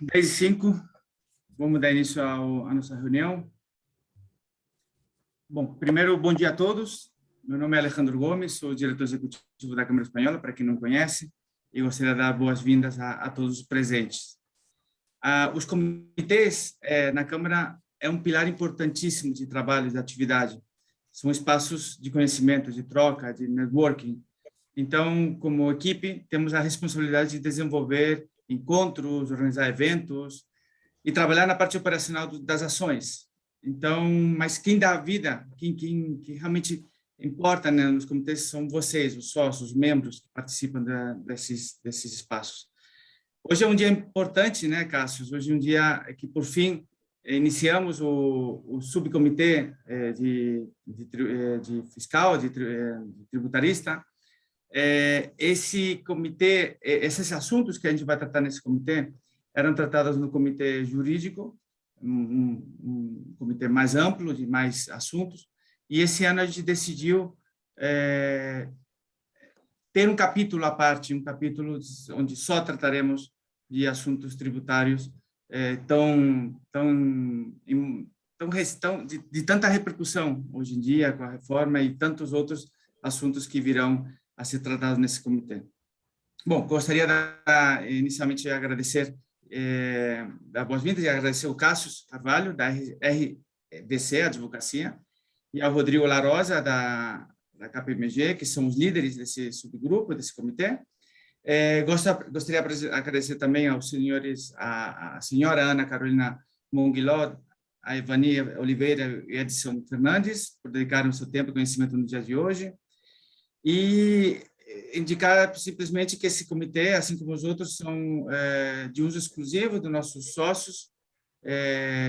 10h05, vamos dar início à nossa reunião. Bom, primeiro, bom dia a todos. Meu nome é Alejandro Gomes, sou diretor executivo da Câmara Espanhola, para quem não conhece, e gostaria de dar boas-vindas a todos os presentes. Os comitês na Câmara é um pilar importantíssimo de trabalho e de atividade. São espaços de conhecimento, de troca, de networking. Então, como equipe, temos a responsabilidade de desenvolver encontros, organizar eventos e trabalhar na parte operacional das ações. Então, mas quem dá a vida, quem realmente importa, né, nos comitês são vocês, os sócios, os membros que participam desses espaços. Hoje é um dia importante, né, Cássio? Hoje é um dia que, por fim, iniciamos o subcomitê de fiscal, de tributarista. Esse comitê, esses assuntos que a gente vai tratar nesse comitê, eram tratados no comitê jurídico, um comitê mais amplo, de mais assuntos, e esse ano a gente decidiu ter um capítulo à parte, um capítulo onde só trataremos de assuntos tributários de tanta repercussão hoje em dia com a reforma e tantos outros assuntos que virão a ser tratados nesse comitê. Bom, gostaria inicialmente de agradecer, dar boas-vindas e agradecer o Cássio Carvalho, da RDC Advocacia, e ao Rodrigo Larosa, da KPMG, que são os líderes desse subgrupo, desse comitê. Gostaria de agradecer também aos senhores, a senhora Ana Carolina Monguiló, a Ivani Oliveira e Edson Fernandes, por dedicarem o seu tempo e conhecimento no dia de hoje. E indicar simplesmente que esse comitê, assim como os outros, são de uso exclusivo dos nossos sócios,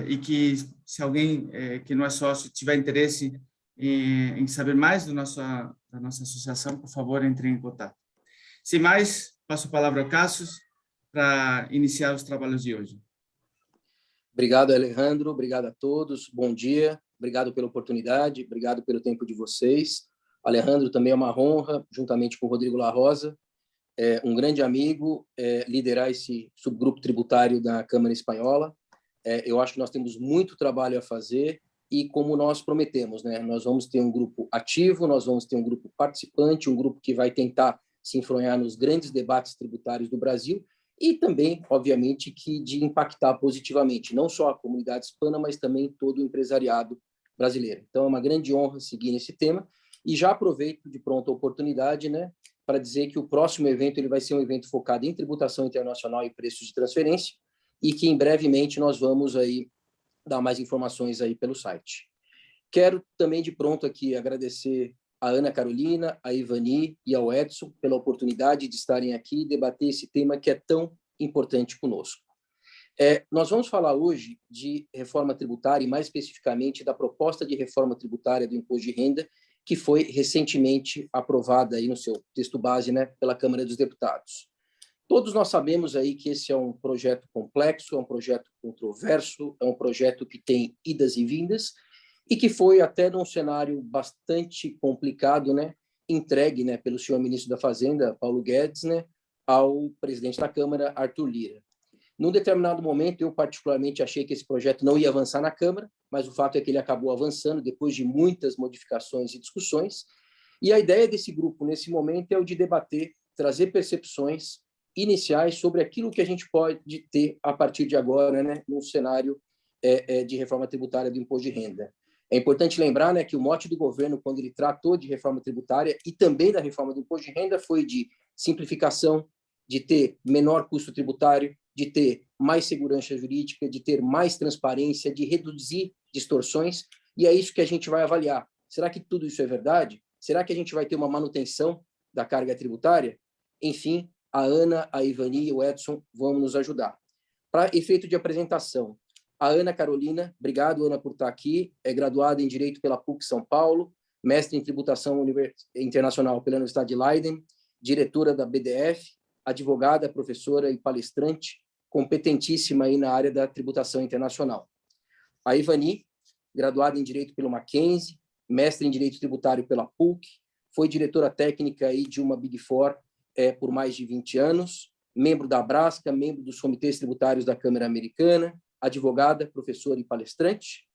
e que, se alguém que não é sócio tiver interesse em saber mais da nossa associação, por favor, entre em contato. Sem mais, passo a palavra ao Cássio para iniciar os trabalhos de hoje. Obrigado, Alejandro. Obrigado a todos. Bom dia. Obrigado pela oportunidade. Obrigado pelo tempo de vocês. Alejandro, também é uma honra, juntamente com o Rodrigo La Rosa, um grande amigo, liderar esse subgrupo tributário da Câmara Espanhola. Eu acho que nós temos muito trabalho a fazer e, como nós prometemos, né, nós vamos ter um grupo ativo, nós vamos ter um grupo participante, um grupo que vai tentar se enfronhar nos grandes debates tributários do Brasil e também, obviamente, de impactar positivamente, não só a comunidade hispana, mas também todo o empresariado brasileiro. Então, é uma grande honra seguir nesse tema. E já aproveito de pronto a oportunidade, né, para dizer que o próximo evento ele vai ser um evento focado em tributação internacional e preços de transferência e que, em brevemente, nós vamos aí dar mais informações aí pelo site. Quero também, de pronto, aqui agradecer a Ana Carolina, a Ivani e ao Edson pela oportunidade de estarem aqui e debater esse tema que é tão importante conosco. Nós vamos falar hoje de reforma tributária e, mais especificamente, da proposta de reforma tributária do imposto de renda que foi recentemente aprovada aí no seu texto base, né, pela Câmara dos Deputados. Todos nós sabemos aí que esse é um projeto complexo, é um projeto controverso, é um projeto que tem idas e vindas e que foi até num cenário bastante complicado, né, entregue, né, pelo senhor ministro da Fazenda, Paulo Guedes, né, ao presidente da Câmara, Arthur Lira. Num determinado momento, eu particularmente achei que esse projeto não ia avançar na Câmara, mas o fato é que ele acabou avançando depois de muitas modificações e discussões. E a ideia desse grupo, nesse momento, é o de debater, trazer percepções iniciais sobre aquilo que a gente pode ter a partir de agora, né, num cenário de reforma tributária do imposto de renda. É importante lembrar, né, que o mote do governo, quando ele tratou de reforma tributária e também da reforma do imposto de renda, foi de simplificação, de ter menor custo tributário, de ter mais segurança jurídica, de ter mais transparência, de reduzir distorções, e é isso que a gente vai avaliar. Será que tudo isso é verdade? Será que a gente vai ter uma manutenção da carga tributária? Enfim, a Ana, a Ivani e o Edson vão nos ajudar. Para efeito de apresentação, a Ana Carolina, obrigado, Ana, por estar aqui, é graduada em Direito pela PUC São Paulo, mestre em Tributação Internacional pela Universidade de Leiden, diretora da BDF, advogada, professora e palestrante, competentíssima aí na área da tributação internacional. A Ivani, graduada em Direito pelo Mackenzie, mestre em Direito Tributário pela PUC, foi diretora técnica aí de uma Big Four por mais de 20 anos, membro da Abrasca, membro dos comitês tributários da Câmara Americana, advogada, professora e palestrante.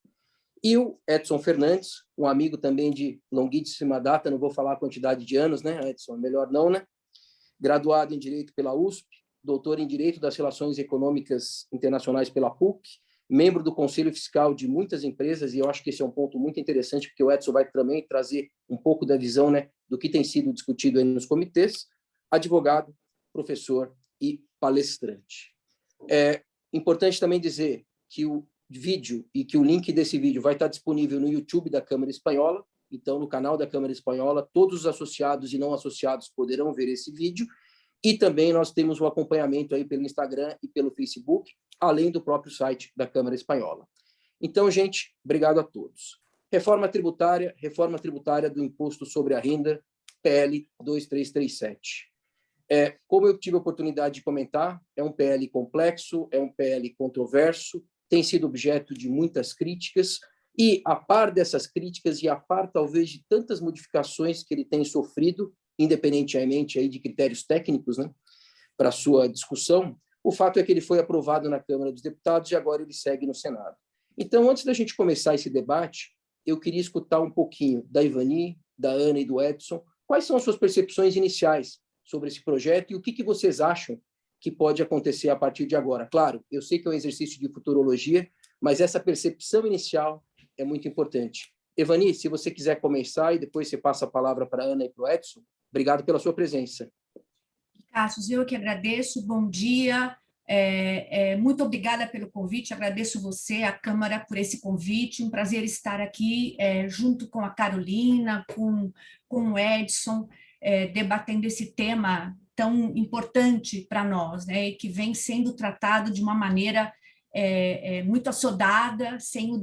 E o Edson Fernandes, um amigo também de longuíssima data, não vou falar a quantidade de anos, né, Edson? Melhor não, né? Graduado em Direito pela USP, doutor em Direito das Relações Econômicas Internacionais pela PUC, membro do Conselho Fiscal de muitas empresas, e eu acho que esse é um ponto muito interessante, porque o Edson vai também trazer um pouco da visão, né, do que tem sido discutido aí nos comitês, advogado, professor e palestrante. É importante também dizer que o vídeo e que o link desse vídeo vai estar disponível no YouTube da Câmara Espanhola, então no canal da Câmara Espanhola, todos os associados e não associados poderão ver esse vídeo, e também nós temos o acompanhamento aí pelo Instagram e pelo Facebook, além do próprio site da Câmara Espanhola. Então, gente, obrigado a todos. Reforma tributária do Imposto sobre a Renda, PL 2337. Como eu tive a oportunidade de comentar, é um PL complexo, é um PL controverso, tem sido objeto de muitas críticas, e a par dessas críticas e a par, talvez, de tantas modificações que ele tem sofrido, independentemente aí de critérios técnicos, né, para sua discussão, o fato é que ele foi aprovado na Câmara dos Deputados e agora ele segue no Senado. Então, antes da gente começar esse debate, eu queria escutar um pouquinho da Ivani, da Ana e do Edson, quais são as suas percepções iniciais sobre esse projeto e o que vocês acham que pode acontecer a partir de agora. Claro, eu sei que é um exercício de futurologia, mas essa percepção inicial é muito importante. Ivani, se você quiser começar e depois você passa a palavra para a Ana e para o Edson, obrigado pela sua presença. Cassius, eu que agradeço, bom dia, muito obrigada pelo convite, agradeço você, a Câmara, por esse convite, um prazer estar aqui junto com a Carolina, com o Edson, debatendo esse tema tão importante para nós, né, e que vem sendo tratado de uma maneira muito assodada, sem a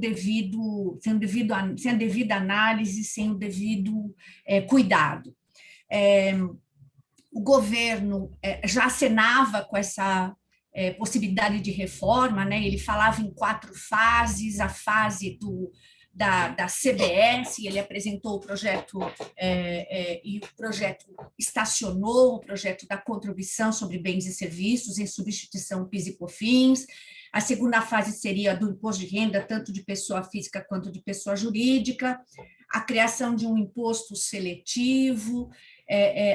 devida análise, sem o devido cuidado. O governo já acenava com essa possibilidade de reforma, né? Ele falava em 4 fases, a fase da CBS, ele apresentou o projeto e o projeto estacionou, o projeto da contribuição sobre bens e serviços em substituição ao PIS e COFINS. A segunda fase seria do imposto de renda, tanto de pessoa física quanto de pessoa jurídica, a criação de um imposto seletivo,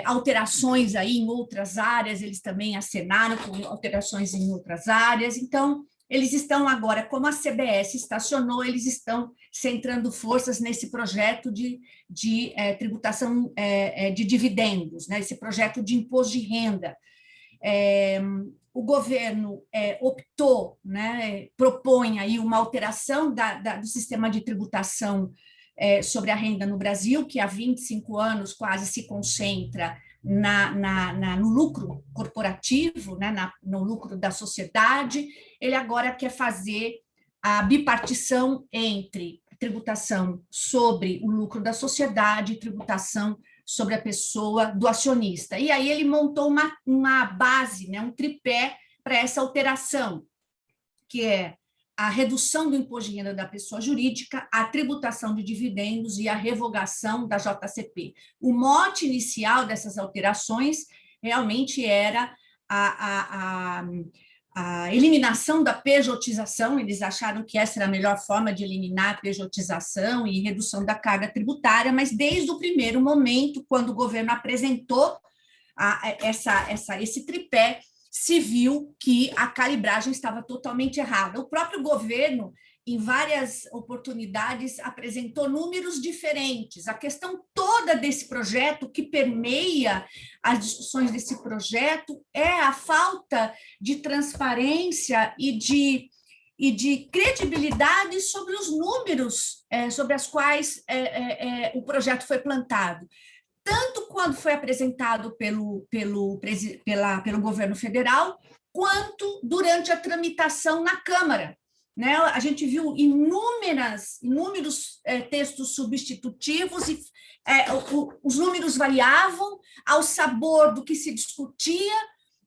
alterações aí em outras áreas, eles também acenaram com alterações em outras áreas. Então, eles estão agora, como a CBS estacionou, eles estão centrando forças nesse projeto de tributação de dividendos, né? Esse projeto de imposto de renda. O governo optou, né, propõe aí uma alteração do sistema de tributação sobre a renda no Brasil, que há 25 anos quase se concentra no lucro corporativo, né, no lucro da sociedade. Ele agora quer fazer a bipartição entre tributação sobre o lucro da sociedade e tributação sobre a pessoa do acionista. E aí ele montou uma base, né, um tripé para essa alteração, que é a redução do imposto de renda da pessoa jurídica, a tributação de dividendos e a revogação da JCP. O mote inicial dessas alterações realmente era a eliminação da pejotização, eles acharam que essa era a melhor forma de eliminar a pejotização e redução da carga tributária, mas desde o primeiro momento, quando o governo apresentou esse tripé, se viu que a calibragem estava totalmente errada. O próprio governo, em várias oportunidades, apresentou números diferentes. A questão toda desse projeto, que permeia as discussões desse projeto, é a falta de transparência e de credibilidade sobre os números sobre as quais o projeto foi plantado. Tanto quando foi apresentado pelo governo federal, quanto durante a tramitação na Câmara. Né? A gente viu inúmeros textos substitutivos e os números variavam ao sabor do que se discutia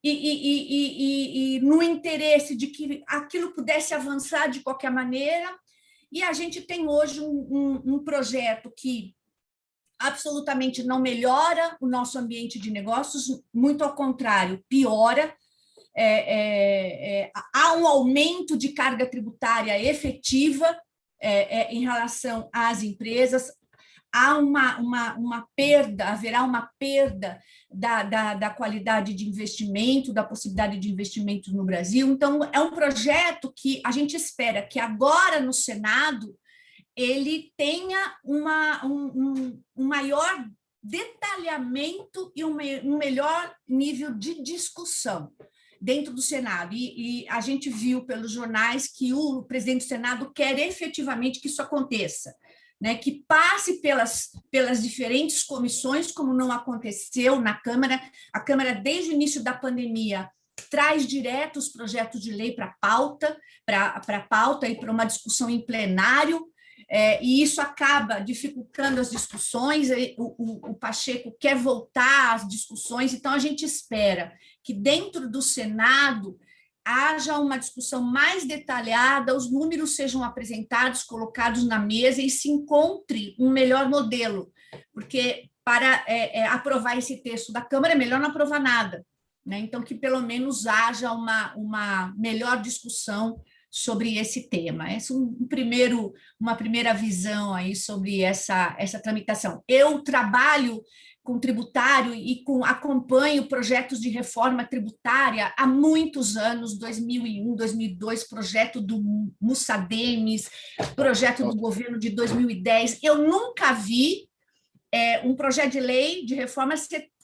e no interesse de que aquilo pudesse avançar de qualquer maneira. E a gente tem hoje um projeto que absolutamente não melhora o nosso ambiente de negócios, muito ao contrário, piora, há um aumento de carga tributária efetiva em relação às empresas, há haverá uma perda da qualidade de investimento, da possibilidade de investimento no Brasil. Então, é um projeto que a gente espera que agora no Senado ele tenha um maior detalhamento e um melhor nível de discussão dentro do Senado. E a gente viu pelos jornais que o presidente do Senado quer efetivamente que isso aconteça, né, que passe pelas diferentes comissões, como não aconteceu na Câmara. A Câmara, desde o início da pandemia, traz direto os projetos de lei para pauta e para uma discussão em plenário, e isso acaba dificultando as discussões. O Pacheco quer voltar às discussões, então a gente espera que dentro do Senado haja uma discussão mais detalhada, os números sejam apresentados, colocados na mesa e se encontre um melhor modelo, porque para aprovar esse texto da Câmara é melhor não aprovar nada, né? Então, que pelo menos haja uma melhor discussão sobre esse tema. Essa é uma primeira visão aí sobre essa tramitação. Eu trabalho com tributário e acompanho projetos de reforma tributária há muitos anos, 2001, 2002, projeto do Mussademes, projeto do governo de 2010. Eu nunca vi um projeto de lei de reforma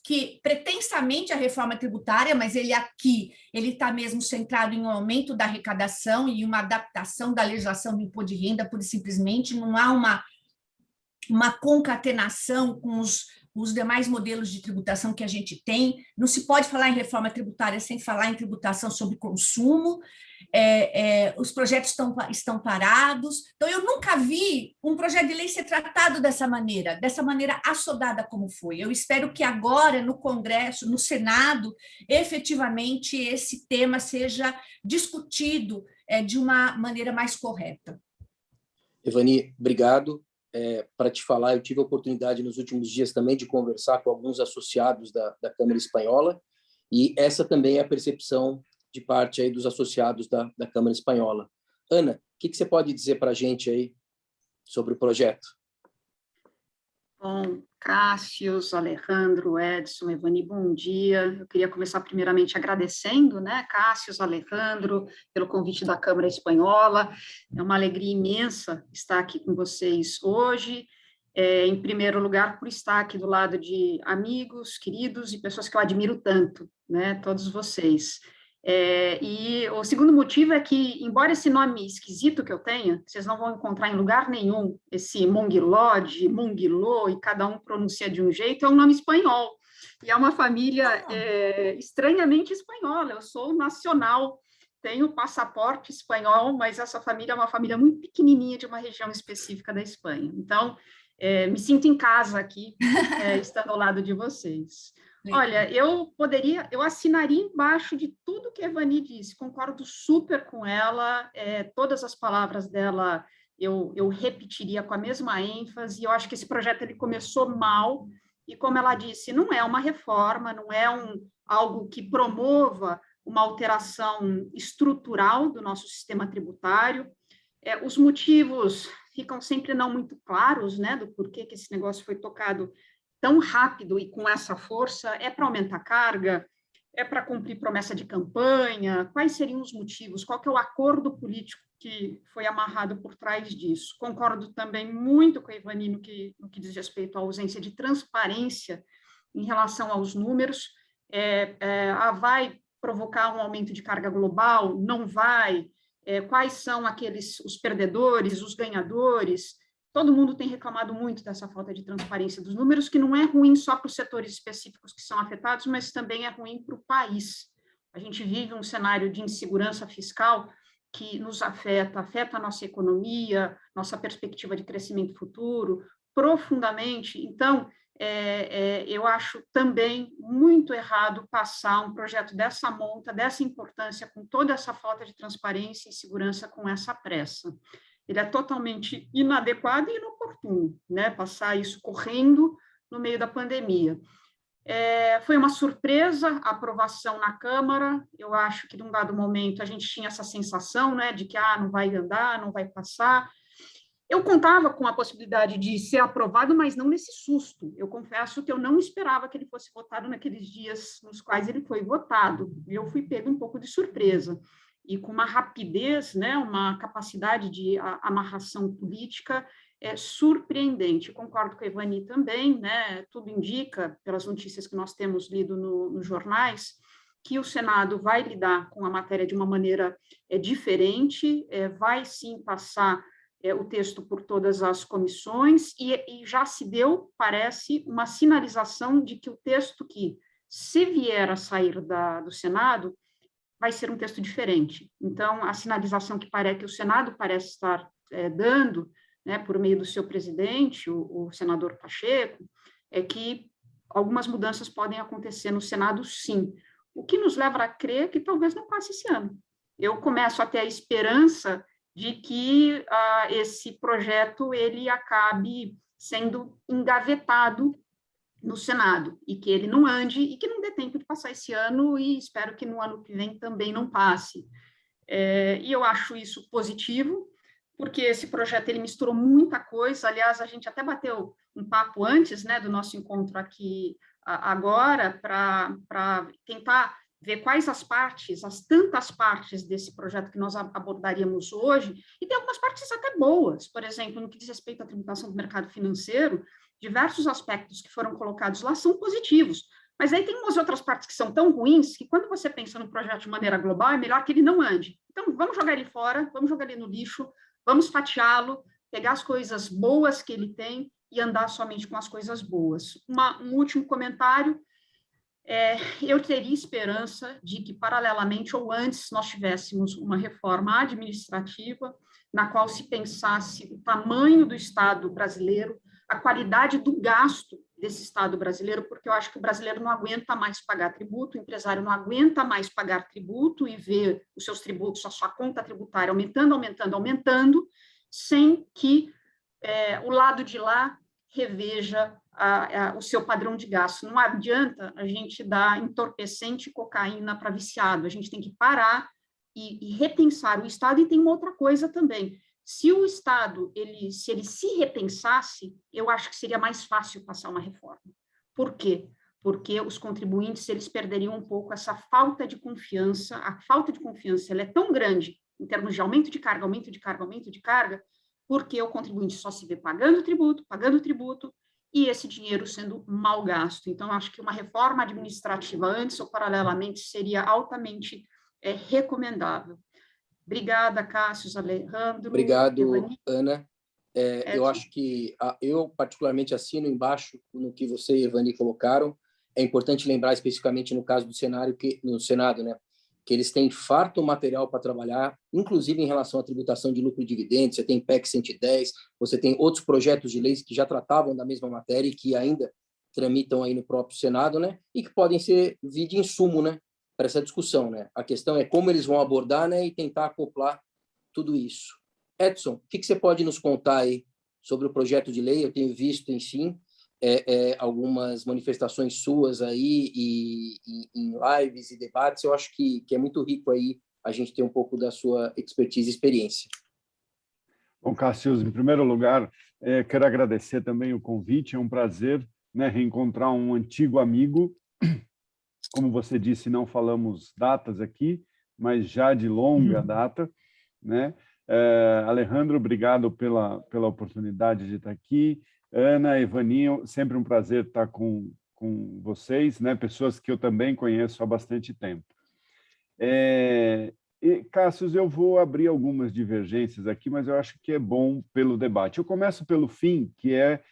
que pretensamente a reforma tributária, mas ele está mesmo centrado em um aumento da arrecadação e uma adaptação da legislação do imposto de renda, pura e simplesmente. Não há uma concatenação com os demais modelos de tributação que a gente tem. Não se pode falar em reforma tributária sem falar em tributação sobre consumo. Os projetos estão parados. Então, eu nunca vi um projeto de lei ser tratado dessa maneira assodada como foi. Eu espero que agora, no Congresso, no Senado, efetivamente, esse tema seja discutido de uma maneira mais correta. Evani, obrigado. Para te falar, eu tive a oportunidade nos últimos dias também de conversar com alguns associados da Câmara Espanhola, e essa também é a percepção de parte aí dos associados da Câmara Espanhola. Ana, o que você pode dizer para a gente aí sobre o projeto? Bom, Cássius, Alejandro, Edson, Evani, bom dia. Eu queria começar primeiramente agradecendo, né, Cássius, Alejandro, pelo convite da Câmara Espanhola. É uma alegria imensa estar aqui com vocês hoje. Em primeiro lugar, por estar aqui do lado de amigos, queridos e pessoas que eu admiro tanto, né, todos vocês. E o segundo motivo é que, embora esse nome esquisito que eu tenha, vocês não vão encontrar em lugar nenhum, esse Monguilode, Monguilô, e cada um pronuncia de um jeito, é um nome espanhol, e é uma família estranhamente espanhola. Eu sou nacional, tenho passaporte espanhol, mas essa família é uma família muito pequenininha de uma região específica da Espanha. Então, me sinto em casa aqui, estando ao lado de vocês. Olha, eu assinaria embaixo de tudo que a Evani disse, concordo super com ela, todas as palavras dela eu repetiria com a mesma ênfase. Eu acho que esse projeto ele começou mal, e como ela disse, não é uma reforma, não é algo que promova uma alteração estrutural do nosso sistema tributário. Os motivos ficam sempre não muito claros, né, do porquê que esse negócio foi tocado tão rápido e com essa força. É para aumentar a carga? É para cumprir promessa de campanha? Quais seriam os motivos? Qual que é o acordo político que foi amarrado por trás disso? Concordo também muito com a Evani no que diz respeito à ausência de transparência em relação aos números. Vai provocar um aumento de carga global? Não vai? Quais são os perdedores, os ganhadores? Todo mundo tem reclamado muito dessa falta de transparência dos números, que não é ruim só para os setores específicos que são afetados, mas também é ruim para o país. A gente vive um cenário de insegurança fiscal que nos afeta a nossa economia, nossa perspectiva de crescimento futuro, profundamente. Então, eu acho também muito errado passar um projeto dessa monta, dessa importância, com toda essa falta de transparência e segurança, com essa pressa. Ele é totalmente inadequado e inoportuno, né? Passar isso correndo no meio da pandemia. Foi uma surpresa a aprovação na Câmara. Eu acho que, num dado momento, a gente tinha essa sensação, né, de que não vai andar, não vai passar. Eu contava com a possibilidade de ser aprovado, mas não nesse susto. Eu confesso que eu não esperava que ele fosse votado naqueles dias nos quais ele foi votado. Eu fui pego um pouco de surpresa. E com uma rapidez, né, uma capacidade de amarração política surpreendente. Concordo com a Ivani também, né? Tudo indica, pelas notícias que nós temos lido nos jornais, que o Senado vai lidar com a matéria de uma maneira diferente, vai sim passar o texto por todas as comissões, e já se deu, parece, uma sinalização de que o texto que, se vier a sair do Senado, vai ser um texto diferente. Então, a sinalização que o Senado parece estar dando, né, por meio do seu presidente, o senador Pacheco, é que algumas mudanças podem acontecer no Senado, sim. O que nos leva a crer que talvez não passe esse ano. Eu começo a ter a esperança de que esse projeto ele acabe sendo engavetado no Senado, e que ele não ande, e que não dê tempo de passar esse ano, e espero que no ano que vem também não passe. E eu acho isso positivo, porque esse projeto ele misturou muita coisa. Aliás, a gente até bateu um papo antes, né, do nosso encontro aqui agora, para tentar ver quais as tantas partes desse projeto que nós abordaríamos hoje, e tem algumas partes até boas. Por exemplo, no que diz respeito à tributação do mercado financeiro, diversos aspectos que foram colocados lá são positivos, mas aí tem umas outras partes que são tão ruins que, quando você pensa no projeto de maneira global, é melhor que ele não ande. Então, vamos jogar ele fora, vamos jogar ele no lixo, vamos fatiá-lo, pegar as coisas boas que ele tem e andar somente com as coisas boas. Um último comentário. Eu teria esperança de que, paralelamente ou antes, nós tivéssemos uma reforma administrativa na qual se pensasse o tamanho do Estado brasileiro, a qualidade do gasto desse Estado brasileiro, porque eu acho que o brasileiro não aguenta mais pagar tributo, o empresário não aguenta mais pagar tributo e ver os seus tributos, a sua conta tributária aumentando, sem que o lado de lá reveja o seu padrão de gasto. Não adianta a gente dar entorpecente e cocaína para viciado, a gente tem que parar e repensar o Estado. E tem uma outra coisa também: se o Estado se ele se repensasse, eu acho que seria mais fácil passar uma reforma. Por quê? Porque os contribuintes eles perderiam um pouco essa falta de confiança. A falta de confiança ela é tão grande em termos de aumento de carga, porque o contribuinte só se vê pagando tributo, e esse dinheiro sendo mal gasto. Então, acho que uma reforma administrativa, antes ou paralelamente, seria altamente recomendável. Obrigada, Cássio, Alejandro. Obrigado, Ivani. Ana. Eu acho que eu particularmente assino embaixo no que você e Ivani colocaram. É importante lembrar, especificamente no caso do no Senado, né, que eles têm farto material para trabalhar, inclusive em relação à tributação de lucro e dividendos. Você tem PEC 110, você tem outros projetos de leis que já tratavam da mesma matéria e que ainda tramitam aí no próprio Senado, né, e que podem vir de insumo, né, para essa discussão, né. A questão é como eles vão abordar, né, e tentar acoplar tudo isso. Edson, o que você pode nos contar aí sobre o projeto de lei? Eu tenho visto, enfim, algumas manifestações suas aí em lives e debates. Eu acho que é muito rico aí a gente ter um pouco da sua expertise e experiência. Bom, Cássio, em primeiro lugar, quero agradecer também o convite. É um prazer, né, reencontrar um antigo amigo. Como você disse, não falamos datas aqui, mas já de longa data, né? Alejandro, obrigado pela oportunidade de estar aqui. Ana, Ivaninho, sempre um prazer estar com vocês, né? Pessoas que eu também conheço há bastante tempo. Cássio, eu vou abrir algumas divergências aqui, mas eu acho que é bom pelo debate. Eu começo pelo fim, que é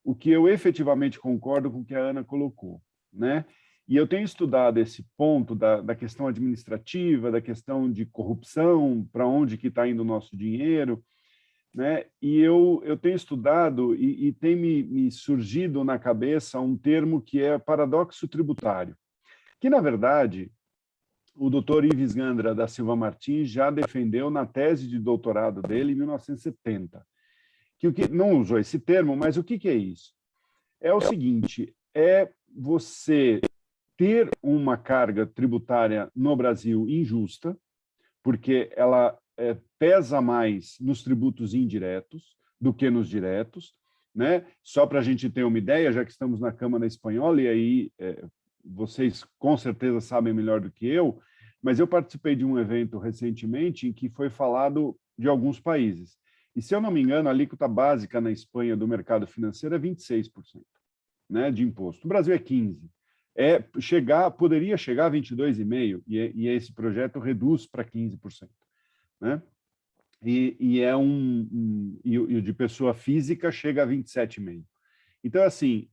o que eu efetivamente concordo com o que a Ana colocou, né? E eu tenho estudado esse ponto da questão administrativa, da questão de corrupção, para onde que está indo o nosso dinheiro, né? E eu tenho estudado e tem me surgido na cabeça um termo que é paradoxo tributário, que, na verdade, o doutor Ives Gandra da Silva Martins já defendeu na tese de doutorado dele em 1970. Não usou esse termo, mas o que é isso? É o seguinte, você ter uma carga tributária no Brasil injusta, porque ela pesa mais nos tributos indiretos do que nos diretos, né? Só para a gente ter uma ideia, já que estamos na Câmara Espanhola, e aí vocês com certeza sabem melhor do que eu, mas eu participei de um evento recentemente em que foi falado de alguns países. E, se eu não me engano, a alíquota básica na Espanha do mercado financeiro é 26%, né, de imposto. O Brasil é 15%. Poderia chegar a 22,5%, e esse projeto reduz para 15%. Né? E o de pessoa física chega a 27,5%. Então, assim,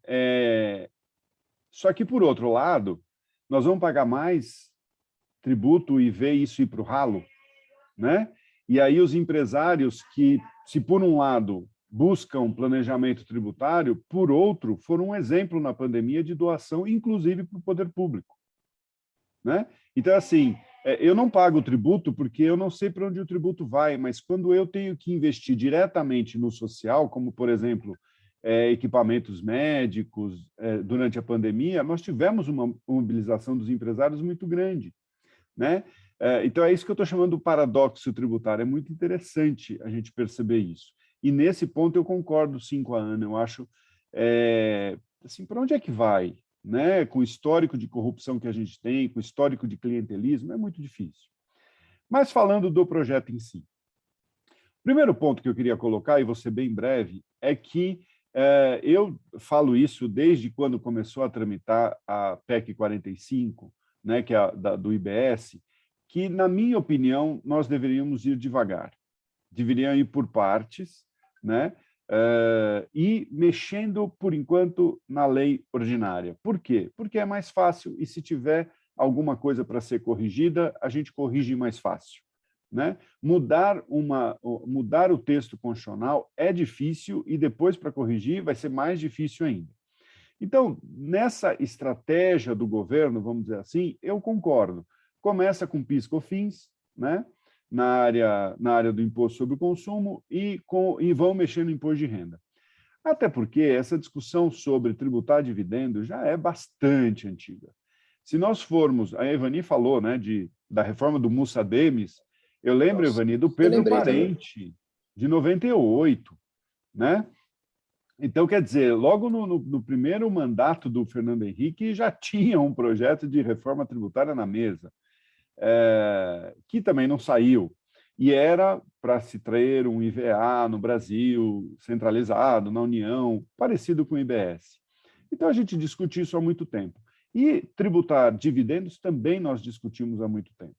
só que, por outro lado, nós vamos pagar mais tributo e ver isso ir para o ralo, né? E aí os empresários que, se por um lado buscam planejamento tributário, por outro, foram um exemplo na pandemia de doação, inclusive para o poder público, né? Então, assim, eu não pago o tributo porque eu não sei para onde o tributo vai, mas quando eu tenho que investir diretamente no social, como, por exemplo, equipamentos médicos, durante a pandemia, nós tivemos uma mobilização dos empresários muito grande, né? Então, é isso que eu estou chamando do paradoxo tributário. É muito interessante a gente perceber isso. E, nesse ponto, eu concordo, sim, com a Ana. Eu acho, assim, para onde é que vai? Né? Com o histórico de corrupção que a gente tem, com o histórico de clientelismo, é muito difícil. Mas, falando do projeto em si, o primeiro ponto que eu queria colocar, e vou ser bem breve, é que eu falo isso desde quando começou a tramitar a PEC 45, né, que é do IBS, que, na minha opinião, nós deveríamos ir devagar, deveriam ir por partes, né, e mexendo, por enquanto, na lei ordinária. Por quê? Porque é mais fácil e, se tiver alguma coisa para ser corrigida, a gente corrige mais fácil. Né? Mudar o texto constitucional é difícil e, depois, para corrigir, vai ser mais difícil ainda. Então, nessa estratégia do governo, vamos dizer assim, eu concordo. Começa com PIS/COFINS, né? na área do imposto sobre o consumo e vão mexer no imposto de renda. Até porque essa discussão sobre tributar dividendo já é bastante antiga. Se nós formos, a Evani falou, né, da reforma do Mussa Demis, eu lembro, Evani, do Pedro Parente, de 98, né? Então, quer dizer, logo no primeiro mandato do Fernando Henrique já tinha um projeto de reforma tributária na mesa, que também não saiu. E era para se ter um IVA no Brasil, centralizado, na União, parecido com o IBS. Então, a gente discute isso há muito tempo. E tributar dividendos também nós discutimos há muito tempo.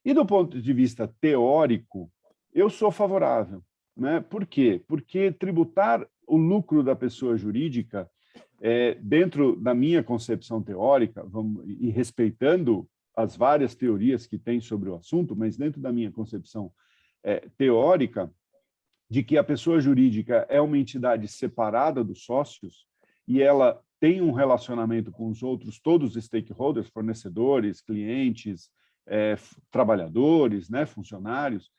E, do ponto de vista teórico, eu sou favorável. Né? Por quê? Porque tributar o lucro da pessoa jurídica, dentro da minha concepção teórica, e respeitando as várias teorias que tem sobre o assunto, mas dentro da minha concepção teórica, de que a pessoa jurídica é uma entidade separada dos sócios e ela tem um relacionamento com os outros, todos os stakeholders, fornecedores, clientes, trabalhadores, né, funcionários.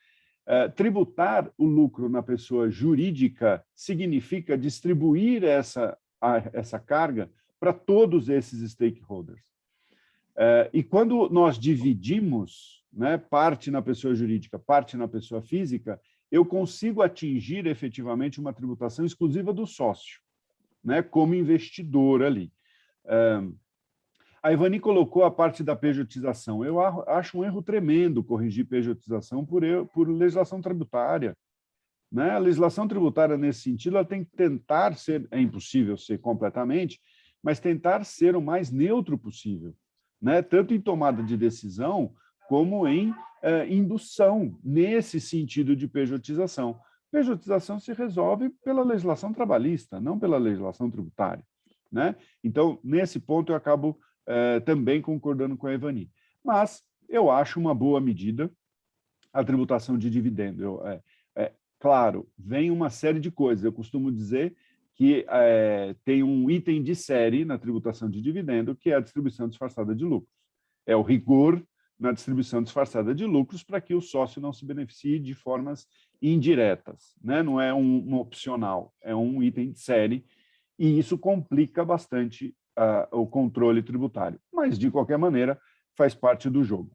Tributar o lucro na pessoa jurídica significa distribuir essa carga para todos esses stakeholders. E quando nós dividimos, né, parte na pessoa jurídica, parte na pessoa física, eu consigo atingir efetivamente uma tributação exclusiva do sócio, né, como investidor ali. A Evani colocou a parte da pejotização. Eu acho um erro tremendo corrigir pejotização por legislação tributária. Né? A legislação tributária, nesse sentido, ela tem que tentar ser, é impossível ser completamente, mas tentar ser o mais neutro possível, né? Tanto em tomada de decisão como em indução, nesse sentido de pejotização. Pejotização se resolve pela legislação trabalhista, não pela legislação tributária. Né? Então, nesse ponto, eu acabo também concordando com a Evani. Mas eu acho uma boa medida a tributação de dividendo. Claro, vem uma série de coisas. Eu costumo dizer que tem um item de série na tributação de dividendo, que é a distribuição disfarçada de lucros. É o rigor na distribuição disfarçada de lucros para que o sócio não se beneficie de formas indiretas. Né? Não é um opcional, é um item de série, e isso complica bastante o controle tributário. Mas, de qualquer maneira, faz parte do jogo.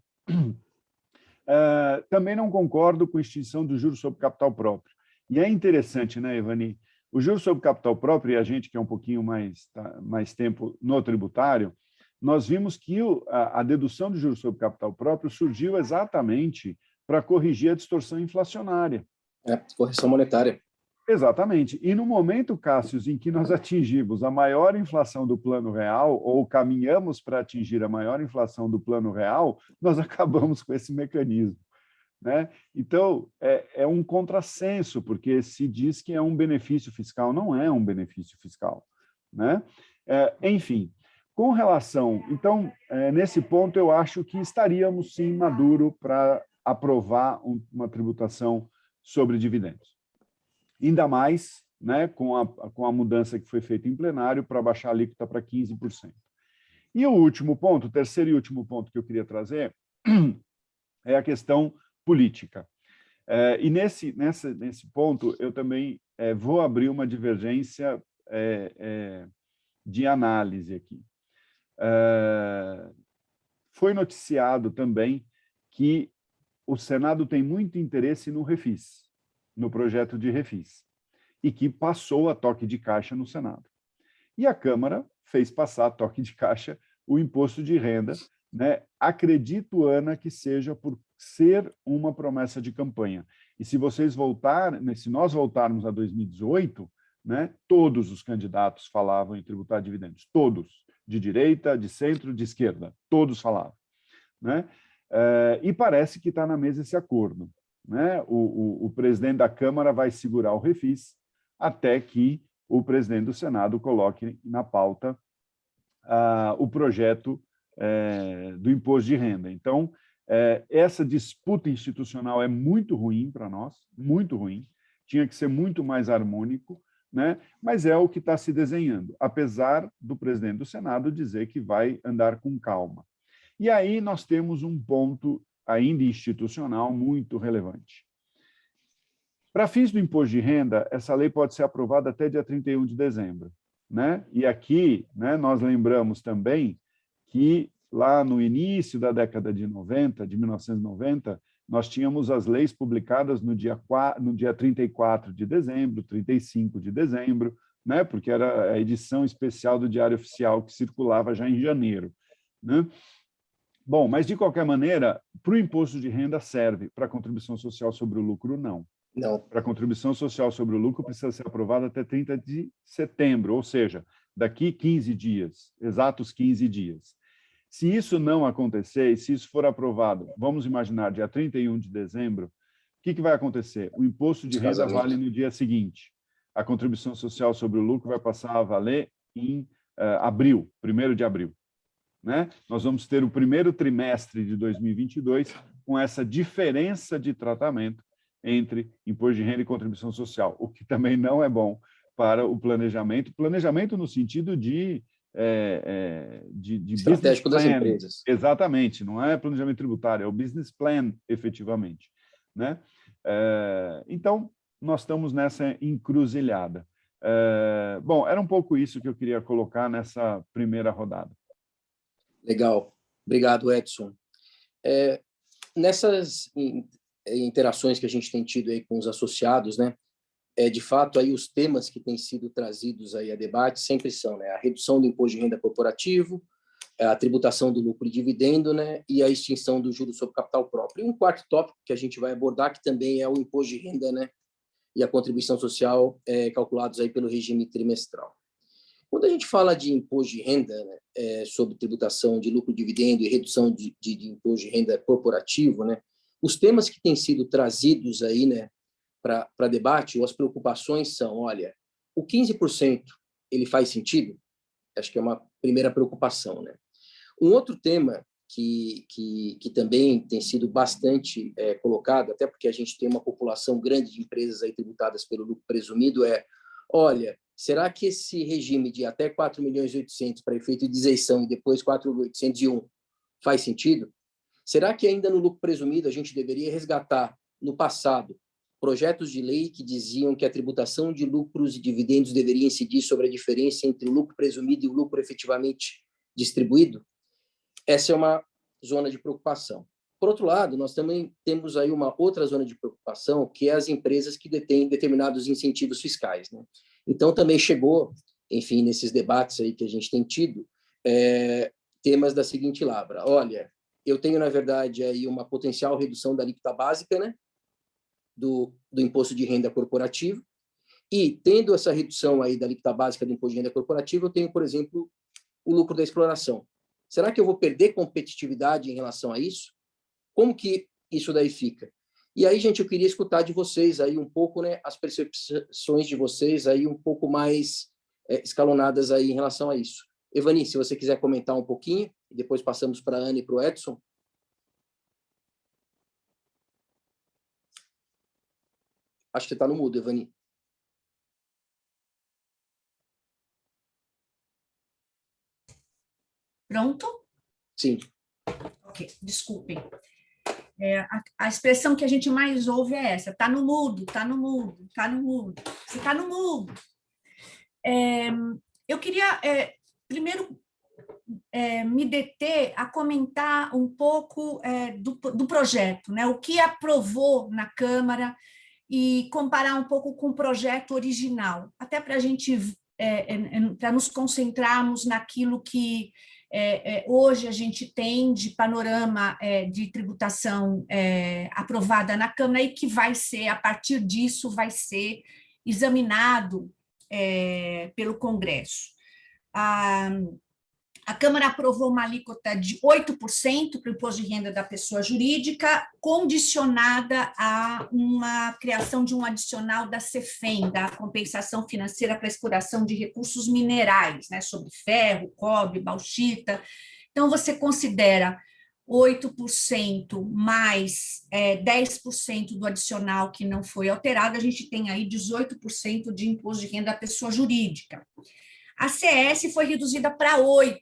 Também não concordo com a extinção do juros sobre capital próprio. E é interessante, né, Evani? O juros sobre capital próprio, e a gente que é um pouquinho mais tempo no tributário, nós vimos que a dedução de juros sobre capital próprio surgiu exatamente para corrigir a distorção inflacionária. Correção monetária. Exatamente. E no momento, Cássio, em que nós atingimos a maior inflação do Plano Real, ou caminhamos para atingir a maior inflação do Plano Real, nós acabamos com esse mecanismo, né? Então, é um contrassenso, porque se diz que é um benefício fiscal, não é um benefício fiscal, né? Enfim, com relação... Então, nesse ponto, eu acho que estaríamos, sim, maduro para aprovar uma tributação sobre dividendos. Ainda mais, né, com a mudança que foi feita em plenário para baixar a alíquota para 15%. E o último ponto, o terceiro e último ponto que eu queria trazer é a questão política. E nesse ponto, eu também vou abrir uma divergência de análise aqui. Foi noticiado também que o Senado tem muito interesse no refis, no projeto de refis, e que passou a toque de caixa no Senado. E a Câmara fez passar a toque de caixa o imposto de renda, né? Acredito, Ana, que seja por ser uma promessa de campanha. E se vocês voltarem, se nós voltarmos a 2018, né, todos os candidatos falavam em tributar dividendos, todos, de direita, de centro, de esquerda, todos falavam, né? E parece que está na mesa esse acordo, né? O presidente da Câmara vai segurar o refis até que o presidente do Senado coloque na pauta o projeto do imposto de renda. Então, essa disputa institucional é muito ruim para nós, muito ruim, tinha que ser muito mais harmônico, né? Mas é o que está se desenhando, apesar do presidente do Senado dizer que vai andar com calma. E aí nós temos um ponto ainda institucional muito relevante. Para fins do imposto de renda, essa lei pode ser aprovada até dia 31 de dezembro. Né? E aqui, né, nós lembramos também que lá no início da década de 1990, nós tínhamos as leis publicadas no dia 34 de dezembro, 35 de dezembro, né? Porque era a edição especial do Diário Oficial que circulava já em janeiro. Né? Bom, mas, de qualquer maneira, para o imposto de renda serve, para a contribuição social sobre o lucro, não. Não. Para a contribuição social sobre o lucro precisa ser aprovada até 30 de setembro, ou seja, daqui 15 dias, exatos 15 dias. Se isso não acontecer, e se isso for aprovado, vamos imaginar, dia 31 de dezembro, o que vai acontecer? O imposto de renda vale no dia seguinte. A contribuição social sobre o lucro vai passar a valer em abril, 1º de abril. Né? Nós vamos ter o primeiro trimestre de 2022 com essa diferença de tratamento entre imposto de renda e contribuição social, o que também não é bom para o planejamento. Planejamento no sentido de estratégico das empresas. Exatamente, não é planejamento tributário, é o business plan, efetivamente. Né? Então, nós estamos nessa encruzilhada. Bom, era um pouco isso que eu queria colocar nessa primeira rodada. Legal. Obrigado, Edson. Nessas interações que a gente tem tido aí com os associados, né, de fato, aí os temas que têm sido trazidos aí a debate sempre são, né, a redução do imposto de renda corporativo, a tributação do lucro e dividendo, né, e a extinção do juros sobre capital próprio. E um quarto tópico que a gente vai abordar, que também é o imposto de renda, né, e a contribuição social calculados aí pelo regime trimestral. Quando a gente fala de imposto de renda, né, sobre tributação de lucro, dividendo e redução de imposto de renda corporativo, né, os temas que têm sido trazidos aí, né, para debate, ou as preocupações são, olha, o 15% ele faz sentido? Acho que é uma primeira preocupação, né? Um outro tema que também tem sido bastante colocado, até porque a gente tem uma população grande de empresas aí tributadas pelo lucro presumido, olha, será que esse regime de até 4.800.000 para efeito de isenção e depois 4.801 faz sentido? Será que ainda no lucro presumido a gente deveria resgatar no passado, projetos de lei que diziam que a tributação de lucros e dividendos deveria incidir sobre a diferença entre o lucro presumido e o lucro efetivamente distribuído. Essa é uma zona de preocupação. Por outro lado, nós também temos aí uma outra zona de preocupação, que é as empresas que detêm determinados incentivos fiscais, né? Então, também chegou, enfim, nesses debates aí que a gente tem tido, temas da seguinte lavra. Olha, eu tenho, na verdade, aí uma potencial redução da alíquota básica, né, do imposto de renda corporativo, e, tendo essa redução aí da alíquota básica do imposto de renda corporativo, eu tenho, por exemplo, o lucro da exploração. Será que eu vou perder competitividade em relação a isso? Como que isso daí fica? E aí, gente, eu queria escutar de vocês aí um pouco, né, as percepções de vocês aí um pouco mais escalonadas aí em relação a isso. Evani, se você quiser comentar um pouquinho, e depois passamos para a Ana e para o Edson. Acho que você está no mudo, Evani. Pronto? Sim. Ok, desculpem. A expressão que a gente mais ouve é essa: está no mudo, está no mudo, está no mudo, você está no mudo. Eu queria, primeiro, me deter a comentar um pouco do projeto, né? O que aprovou na Câmara, e comparar um pouco com o projeto original, até para a gente, para nos concentrarmos naquilo que hoje a gente tem de panorama de tributação aprovada na Câmara e que vai ser, a partir disso, vai ser examinado pelo Congresso. A Câmara aprovou uma alíquota de 8% para o imposto de renda da pessoa jurídica, condicionada a uma criação de um adicional da CEFEM, da compensação financeira para exploração de recursos minerais, né, sobre ferro, cobre, bauxita. Então, você considera 8% mais 10% do adicional que não foi alterado, a gente tem aí 18% de imposto de renda da pessoa jurídica. A CS foi reduzida para 8%,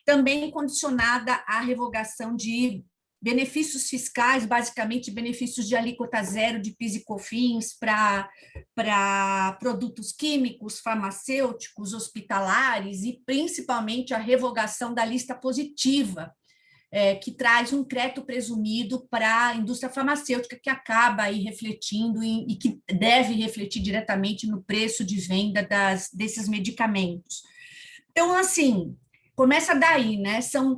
também condicionada à revogação de benefícios fiscais, basicamente benefícios de alíquota zero de PIS e COFINS para produtos químicos, farmacêuticos, hospitalares e, principalmente, a revogação da lista positiva, que traz um crédito presumido para a indústria farmacêutica, que acaba aí refletindo e que deve refletir diretamente no preço de venda desses medicamentos. Então, assim, começa daí, né? São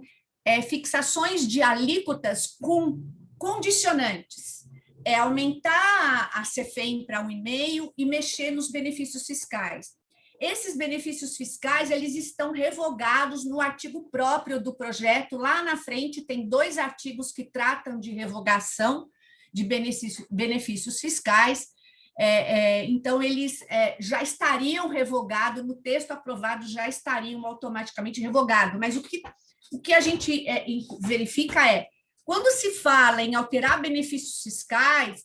fixações de alíquotas com condicionantes. Aumentar a CEFEM para 1,5% e mexer nos benefícios fiscais. Esses benefícios fiscais, eles estão revogados no artigo próprio do projeto. Lá na frente tem 2 artigos que tratam de revogação de benefícios fiscais. Então, eles já estariam revogados, no texto aprovado já estariam automaticamente revogados. Mas o que a gente verifica quando se fala em alterar benefícios fiscais,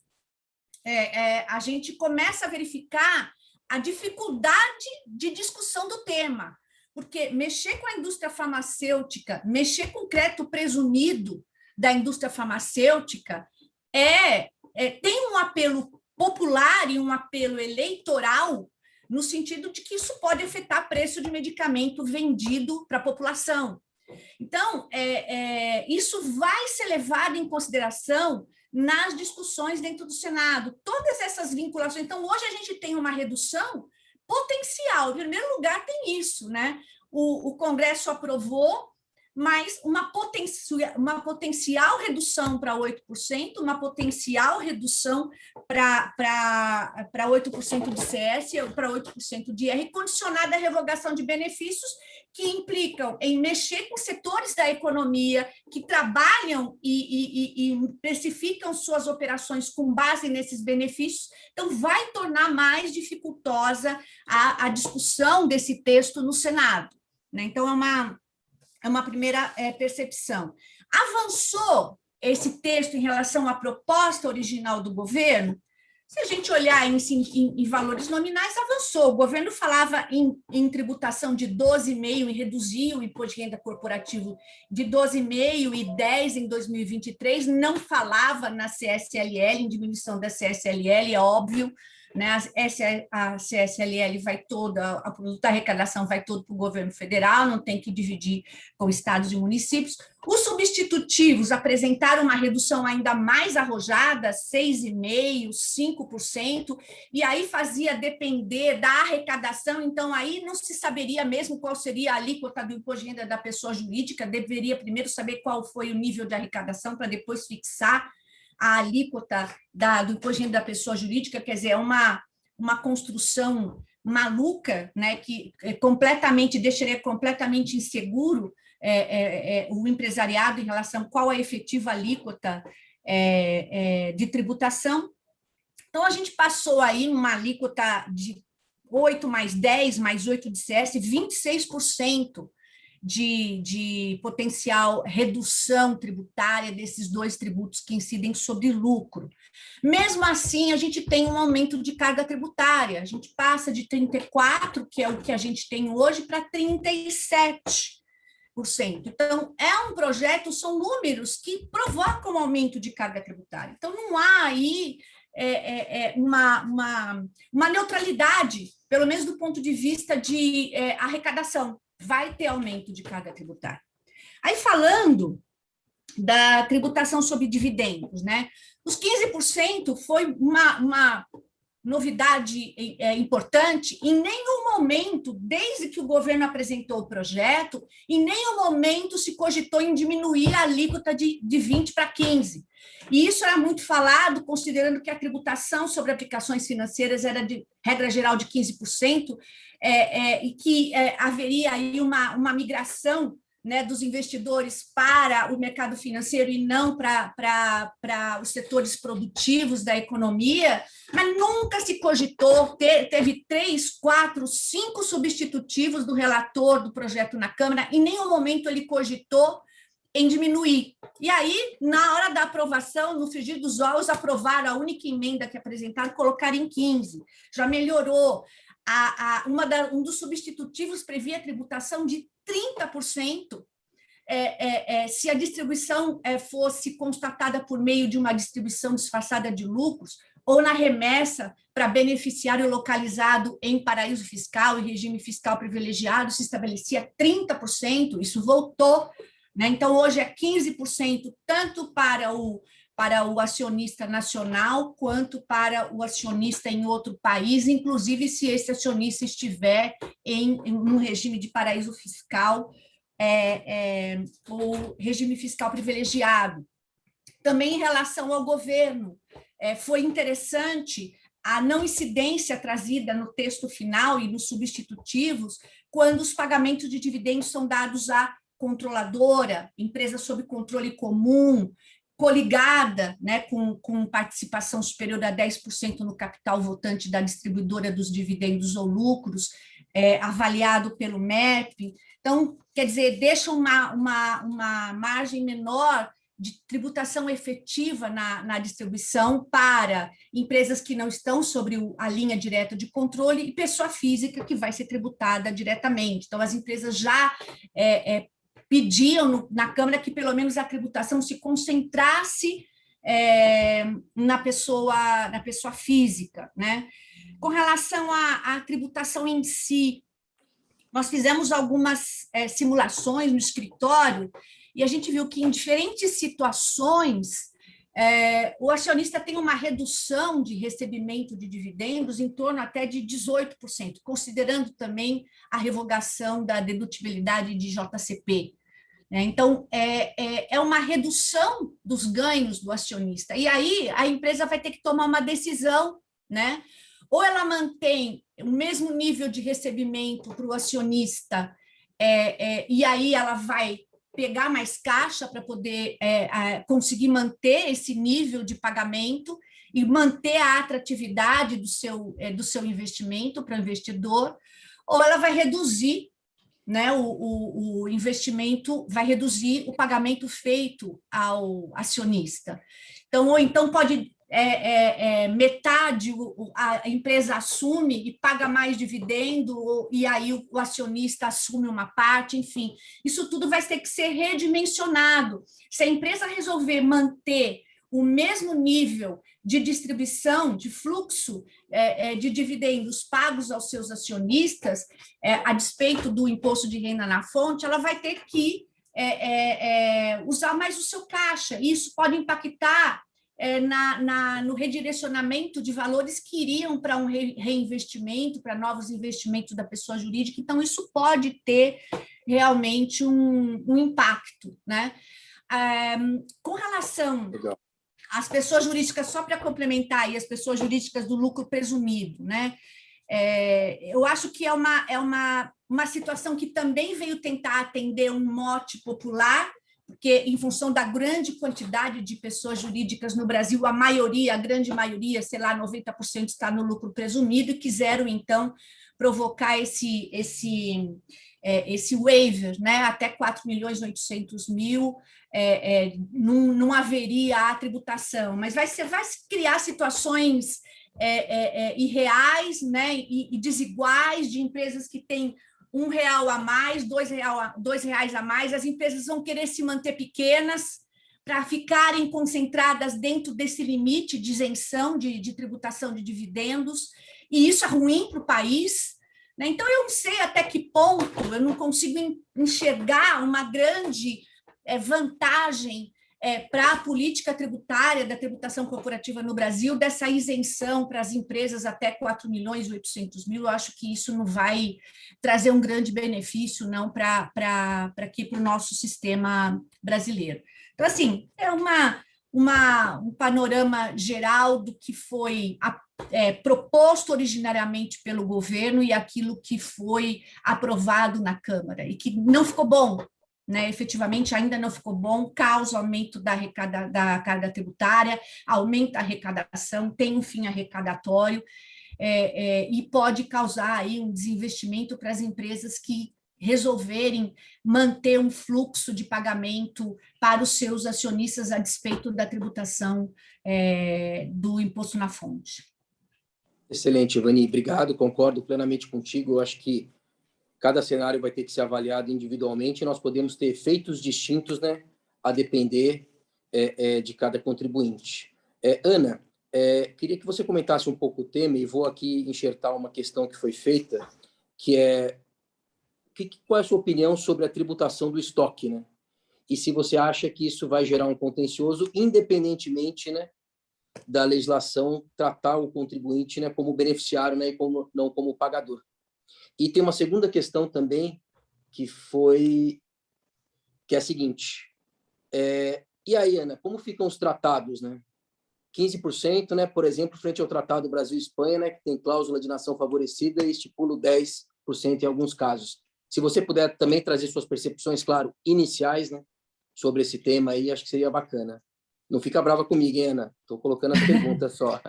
a gente começa a verificar a dificuldade de discussão do tema, porque mexer com a indústria farmacêutica, mexer com o crédito presumido da indústria farmacêutica tem um apelo popular e um apelo eleitoral, no sentido de que isso pode afetar preço de medicamento vendido para a população. Então, isso vai ser levado em consideração nas discussões dentro do Senado, todas essas vinculações. Então, hoje a gente tem uma redução potencial. Em primeiro lugar, tem isso, né? O Congresso aprovou, mas uma potencial redução para 8%, uma potencial redução para 8% de CS, para 8% de IR, condicionada à revogação de benefícios que implicam em mexer com setores da economia que trabalham e precificam suas operações com base nesses benefícios. Então, vai tornar mais dificultosa a discussão desse texto no Senado, né? Então, é uma primeira percepção. Avançou esse texto em relação à proposta original do governo? Se a gente olhar em valores nominais, avançou. O governo falava em tributação de 12,5% e reduziu o imposto de renda corporativo de 12,5% e 10% em 2023, não falava na CSLL, em diminuição da CSLL, é óbvio, né? A CSLL vai toda, a produto da arrecadação vai todo para o governo federal, não tem que dividir com estados e municípios. Os substitutivos apresentaram uma redução ainda mais arrojada, 6,5%, 5%, e aí fazia depender da arrecadação, então aí não se saberia mesmo qual seria a alíquota do imposto de renda da pessoa jurídica, deveria primeiro saber qual foi o nível de arrecadação para depois fixar a alíquota do imposto de renda da pessoa jurídica, quer dizer, é uma construção maluca, né, que deixaria completamente inseguro o empresariado em relação a qual é a efetiva alíquota de tributação. Então, a gente passou aí numa alíquota de 8 mais 10 mais 8 de CS, 26% de potencial redução tributária desses dois tributos que incidem sobre lucro. Mesmo assim, a gente tem um aumento de carga tributária, a gente passa de 34%, que é o que a gente tem hoje, para 37%. Então, é um projeto, são números que provocam um aumento de carga tributária. Então, não há aí uma neutralidade, pelo menos do ponto de vista de arrecadação. Vai ter aumento de carga tributária. Aí, falando da tributação sobre dividendos, né? Os 15% foi uma novidade importante. Em nenhum momento, desde que o governo apresentou o projeto, em nenhum momento se cogitou em diminuir a alíquota de 20% para 15%. E isso era muito falado, considerando que a tributação sobre aplicações financeiras era de regra geral de 15%, e que haveria aí uma migração, né, dos investidores para o mercado financeiro e não para os setores produtivos da economia, mas nunca se cogitou, teve 3, 4, 5 substitutivos do relator do projeto na Câmara, em nenhum momento ele cogitou em diminuir. E aí, na hora da aprovação, no frigir dos ovos, aprovaram a única emenda que apresentaram, colocar em 15%. Já melhorou. Um dos substitutivos previa a tributação de 30%, se a distribuição fosse constatada por meio de uma distribuição disfarçada de lucros ou na remessa para beneficiário localizado em paraíso fiscal e regime fiscal privilegiado, se estabelecia 30%, isso voltou, né? Então, hoje é 15%, tanto para o acionista nacional, quanto para o acionista em outro país, inclusive se esse acionista estiver em um regime de paraíso fiscal ou regime fiscal privilegiado. Também em relação ao governo, foi interessante a não incidência trazida no texto final e nos substitutivos, quando os pagamentos de dividendos são dados à controladora, empresa sob controle comum, coligada, né, com participação superior a 10% no capital votante da distribuidora dos dividendos ou lucros, avaliado pelo MEP. Então, quer dizer, deixa uma margem menor de tributação efetiva na distribuição para empresas que não estão sobre a linha direta de controle e pessoa física que vai ser tributada diretamente. Então, as empresas já pediam na Câmara que, pelo menos, a tributação se concentrasse na pessoa física, né? Com relação à tributação em si, nós fizemos algumas simulações no escritório e a gente viu que, em diferentes situações, o acionista tem uma redução de recebimento de dividendos em torno até de 18%, considerando também a revogação da dedutibilidade de JCP. Então, é uma redução dos ganhos do acionista. E aí, a empresa vai ter que tomar uma decisão, né? Ou ela mantém o mesmo nível de recebimento para o acionista, e aí ela vai pegar mais caixa para poder conseguir manter esse nível de pagamento e manter a atratividade do seu investimento para o investidor, ou ela vai reduzir, né, o investimento, vai reduzir o pagamento feito ao acionista. Então, ou então pode metade a empresa assume e paga mais dividendo, e aí o acionista assume uma parte, enfim, isso tudo vai ter que ser redimensionado. Se a empresa resolver manter o mesmo nível de distribuição, de fluxo de dividendos pagos aos seus acionistas, a despeito do imposto de renda na fonte, ela vai ter que usar mais o seu caixa. Isso pode impactar no redirecionamento de valores que iriam para um reinvestimento, para novos investimentos da pessoa jurídica. Então, isso pode ter realmente um impacto, né? Com relação às pessoas jurídicas, só para complementar aí, as pessoas jurídicas do lucro presumido, né? Eu acho que é uma situação que também veio tentar atender um mote popular, porque, em função da grande quantidade de pessoas jurídicas no Brasil, a grande maioria, sei lá, 90% está no lucro presumido, e quiseram, então, provocar esse waiver, né? Até 4.800.000, não haveria a tributação, mas vai criar situações irreais, né? E desiguais, de empresas que têm R$1 a mais, R$2 a mais, as empresas vão querer se manter pequenas para ficarem concentradas dentro desse limite de isenção de tributação de dividendos, e isso é ruim para o país, né? Então, eu não sei até que ponto, eu não consigo enxergar uma grande vantagem para a política tributária da tributação corporativa no Brasil, dessa isenção para as empresas até 4.800.000, eu acho que isso não vai trazer um grande benefício não para o nosso sistema brasileiro. Então, assim, é um panorama geral do que foi proposto originariamente pelo governo e aquilo que foi aprovado na Câmara, e que não ficou bom, né? Efetivamente ainda não ficou bom, causa aumento da carga tributária, aumenta a arrecadação, tem um fim arrecadatório, e pode causar aí um desinvestimento para as empresas que resolverem manter um fluxo de pagamento para os seus acionistas a despeito da tributação do imposto na fonte. Excelente, Ivani, obrigado, concordo plenamente contigo. Eu acho que cada cenário vai ter que ser avaliado individualmente, e nós podemos ter efeitos distintos, né, a depender de cada contribuinte. Ana, queria que você comentasse um pouco o tema, e vou aqui enxertar uma questão que foi feita, que qual é a sua opinião sobre a tributação do estoque, né? E se você acha que isso vai gerar um contencioso, independentemente, né, da legislação tratar o contribuinte, né, como beneficiário, né, e não como pagador. E tem uma segunda questão também, que é a seguinte, e aí, Ana, como ficam os tratados, né? 15%, né, por exemplo, frente ao Tratado Brasil-Espanha, né, que tem cláusula de nação favorecida e estipula 10% em alguns casos. Se você puder também trazer suas percepções, claro, iniciais, né, sobre esse tema aí, acho que seria bacana. Não fica brava comigo, hein, Ana? Estou colocando as perguntas só.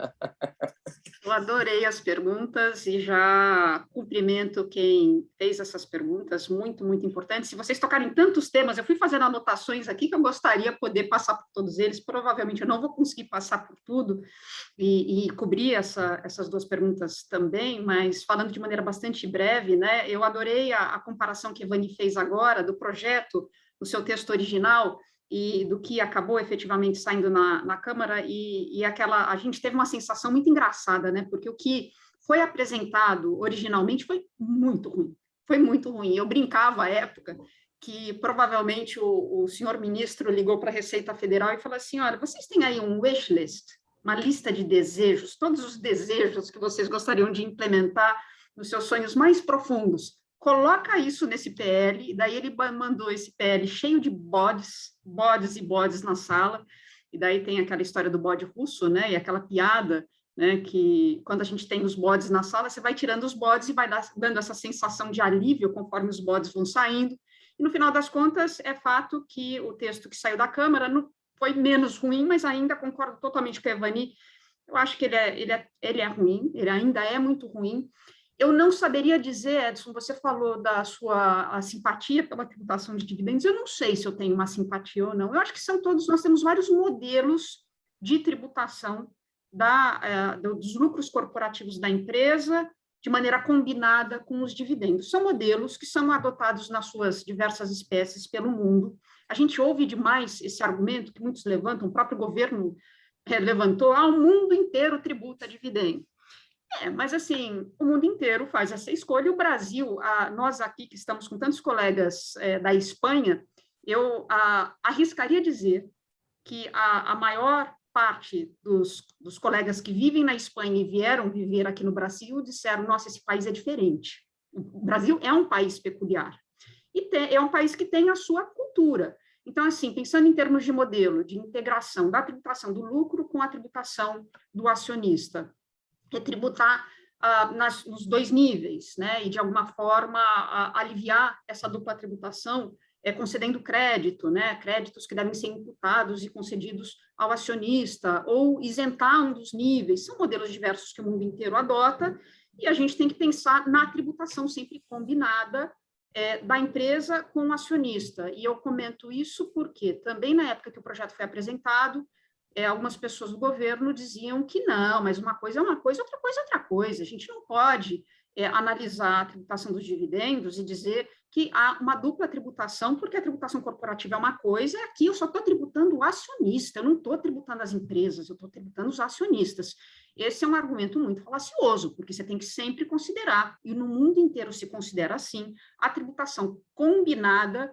Eu adorei as perguntas e já cumprimento quem fez essas perguntas, muito, muito importantes. Se vocês tocarem tantos temas, eu fui fazendo anotações aqui que eu gostaria de poder passar por todos eles. Provavelmente eu não vou conseguir passar por tudo e cobrir essas duas perguntas também, mas falando de maneira bastante breve, né? Eu adorei a comparação que a Ivani fez agora do projeto, do seu texto original, e do que acabou efetivamente saindo na Câmara, e a gente teve uma sensação muito engraçada, né? Porque o que foi apresentado originalmente foi muito ruim. Eu brincava à época que provavelmente o senhor ministro ligou para a Receita Federal e falou assim: olha, vocês têm aí um wish list, uma lista de desejos, todos os desejos que vocês gostariam de implementar nos seus sonhos mais profundos. Coloca isso nesse PL, e daí ele mandou esse PL cheio de bodes e bodes na sala, e daí tem aquela história do bode russo, né, e aquela piada, né, que quando a gente tem os bodes na sala, você vai tirando os bodes e vai dando essa sensação de alívio conforme os bodes vão saindo, e no final das contas é fato que o texto que saiu da Câmara não foi menos ruim, mas ainda concordo totalmente com a Ivani, eu acho que ele é ruim, ele ainda é muito ruim. Eu não saberia dizer, Edson, você falou da sua simpatia pela tributação de dividendos, eu não sei se eu tenho uma simpatia ou não. Eu acho que nós temos vários modelos de tributação dos lucros corporativos da empresa de maneira combinada com os dividendos. São modelos que são adotados nas suas diversas espécies pelo mundo. A gente ouve demais esse argumento que muitos levantam, o próprio governo levantou, o mundo inteiro tributa dividendo. Mas assim, o mundo inteiro faz essa escolha, e o Brasil, nós aqui que estamos com tantos colegas da Espanha, eu arriscaria dizer que a maior parte dos colegas que vivem na Espanha e vieram viver aqui no Brasil disseram, nossa, esse país é diferente. O Brasil é um país peculiar. E é um país que tem a sua cultura. Então, assim, pensando em termos de modelo de integração da tributação do lucro com a tributação do acionista, é tributar nos dois níveis, né? E, de alguma forma, aliviar essa dupla tributação, concedendo crédito, né? Créditos que devem ser imputados e concedidos ao acionista, ou isentar um dos níveis. São modelos diversos que o mundo inteiro adota, e a gente tem que pensar na tributação sempre combinada da empresa com o acionista. E eu comento isso porque, também na época que o projeto foi apresentado, algumas pessoas do governo diziam que não, mas uma coisa é uma coisa, outra coisa é outra coisa. A gente não pode analisar a tributação dos dividendos e dizer que há uma dupla tributação, porque a tributação corporativa é uma coisa, aqui eu só estou tributando o acionista, eu não estou tributando as empresas, eu estou tributando os acionistas. Esse é um argumento muito falacioso, porque você tem que sempre considerar, e no mundo inteiro se considera assim, a tributação combinada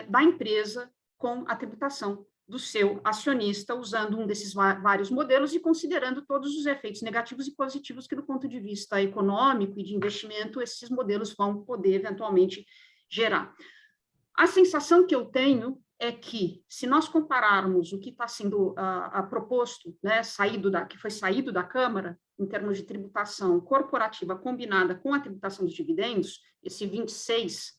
da empresa com a tributação do seu acionista, usando um desses vários modelos e considerando todos os efeitos negativos e positivos que, do ponto de vista econômico e de investimento, esses modelos vão poder, eventualmente, gerar. A sensação que eu tenho é que, se nós compararmos o que está sendo proposto, né, que foi saído da Câmara, em termos de tributação corporativa combinada com a tributação dos dividendos, esse 26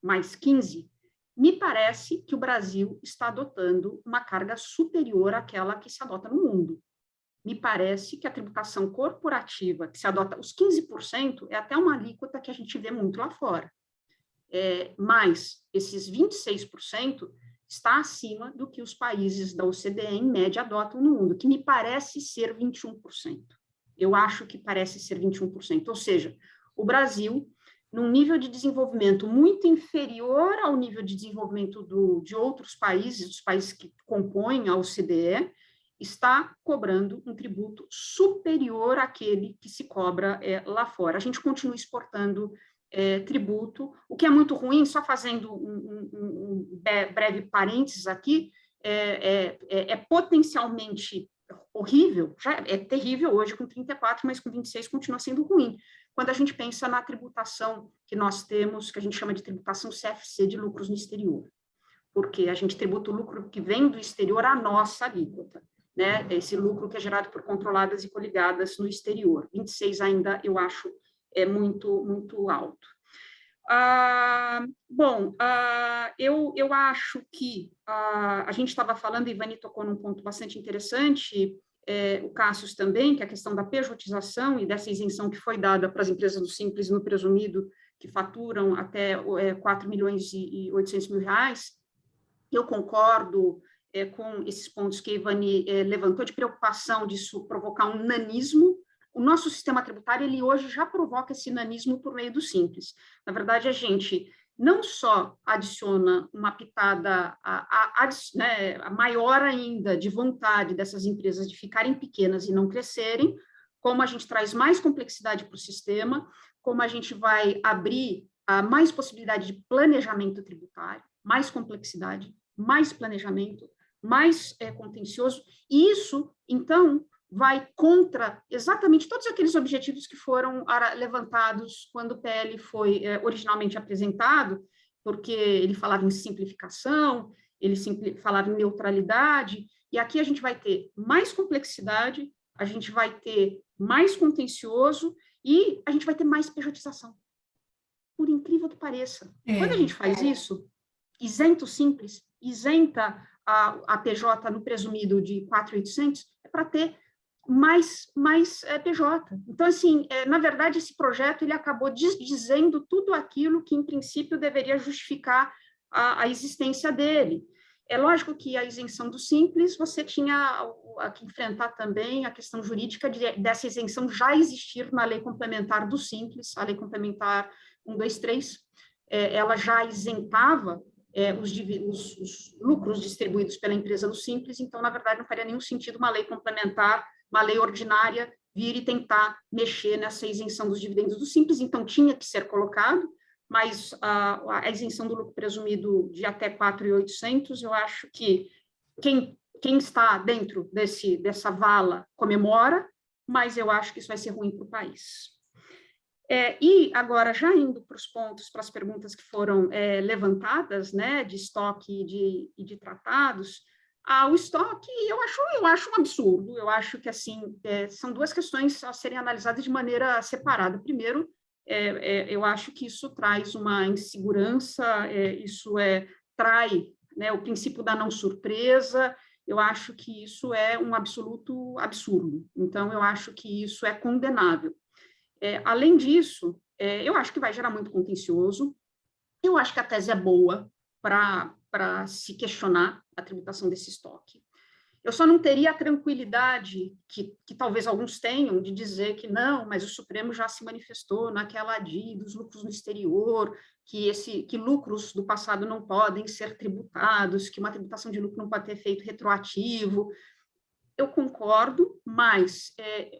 mais 15, me parece que o Brasil está adotando uma carga superior àquela que se adota no mundo. Me parece que a tributação corporativa, que se adota os 15%, é até uma alíquota que a gente vê muito lá fora. Mas esses 26% está acima do que os países da OCDE, em média, adotam no mundo, que me parece ser 21%. Eu acho que parece ser 21%. Ou seja, o Brasil, num nível de desenvolvimento muito inferior ao nível de desenvolvimento de outros países, dos países que compõem a OCDE, está cobrando um tributo superior àquele que se cobra lá fora. A gente continua exportando tributo, o que é muito ruim, só fazendo um breve parênteses aqui, é potencialmente horrível, já é terrível hoje com 34, mas com 26 continua sendo ruim. Quando a gente pensa na tributação que nós temos, que a gente chama de tributação CFC de lucros no exterior, porque a gente tributa o lucro que vem do exterior à nossa alíquota, né? Esse lucro que é gerado por controladas e coligadas no exterior. 26 ainda eu acho muito, muito alto. Eu acho que a gente estava falando, Ivani tocou num ponto bastante interessante, o Cássio também, que é a questão da pejotização e dessa isenção que foi dada para as empresas do Simples e no presumido, que faturam até 4 milhões e 800 mil reais. Eu concordo com esses pontos que a Ivani levantou, de preocupação disso provocar um nanismo. O nosso sistema tributário, ele hoje já provoca esse nanismo por meio do Simples. Na verdade, a gente não só adiciona uma pitada maior ainda de vontade dessas empresas de ficarem pequenas e não crescerem, como a gente traz mais complexidade para o sistema, como a gente vai abrir mais possibilidade de planejamento tributário, mais complexidade, mais planejamento, mais contencioso, e isso, então, vai contra exatamente todos aqueles objetivos que foram levantados quando o PL foi originalmente apresentado, porque ele falava em simplificação, ele falava em neutralidade, e aqui a gente vai ter mais complexidade, a gente vai ter mais contencioso e a gente vai ter mais pejotização. Por incrível que pareça. Quando a gente faz isso, isenta o Simples, isenta a PJ no presumido de 4.800, é para ter mais PJ. Então, assim, na verdade, esse projeto ele acabou dizendo tudo aquilo que, em princípio, deveria justificar a existência dele. É lógico que a isenção do Simples, você tinha que enfrentar também a questão jurídica dessa isenção já existir na lei complementar do Simples, a lei complementar 123, ela já isentava os lucros distribuídos pela empresa do Simples, então, na verdade, não faria nenhum sentido uma lei complementar, uma lei ordinária, vir e tentar mexer nessa isenção dos dividendos do Simples, então tinha que ser colocado, mas a isenção do lucro presumido de até 4.800, eu acho que quem está dentro dessa vala comemora, mas eu acho que isso vai ser ruim para o país. E agora, já indo para os pontos, para as perguntas que foram levantadas, né, de estoque e de tratados, o estoque eu acho um absurdo, eu acho que, assim, são duas questões a serem analisadas de maneira separada. Primeiro, eu acho que isso traz uma insegurança, trai, né, o princípio da não surpresa, eu acho que isso é um absoluto absurdo, então eu acho que isso é condenável. Além disso, eu acho que vai gerar muito contencioso, eu acho que a tese é boa para se questionar a tributação desse estoque. Eu só não teria a tranquilidade que talvez alguns tenham de dizer que não, mas o Supremo já se manifestou naquela ADI dos lucros no exterior, que lucros do passado não podem ser tributados, que uma tributação de lucro não pode ter efeito retroativo. Eu concordo, mas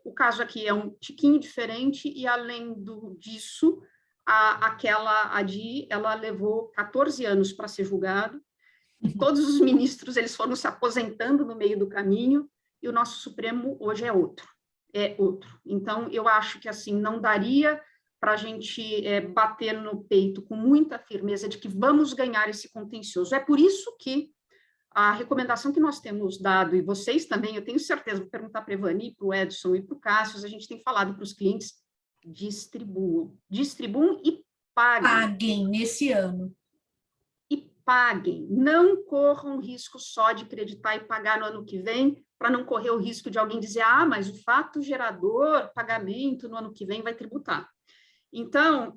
o caso aqui é um tiquinho diferente e, além disso, aquela ADI, ela levou 14 anos para ser julgada. Todos os ministros eles foram se aposentando no meio do caminho e o nosso Supremo hoje é outro. Então, eu acho que assim não daria para a gente bater no peito com muita firmeza de que vamos ganhar esse contencioso. É por isso que a recomendação que nós temos dado, e vocês também, eu tenho certeza, vou perguntar para a Evani, para o Edson e para o Cássio, a gente tem falado para os clientes, distribuam e paguem. Paguem nesse ano. Paguem, não corram risco só de acreditar e pagar no ano que vem, para não correr o risco de alguém dizer, mas o fato gerador, pagamento no ano que vem vai tributar. Então,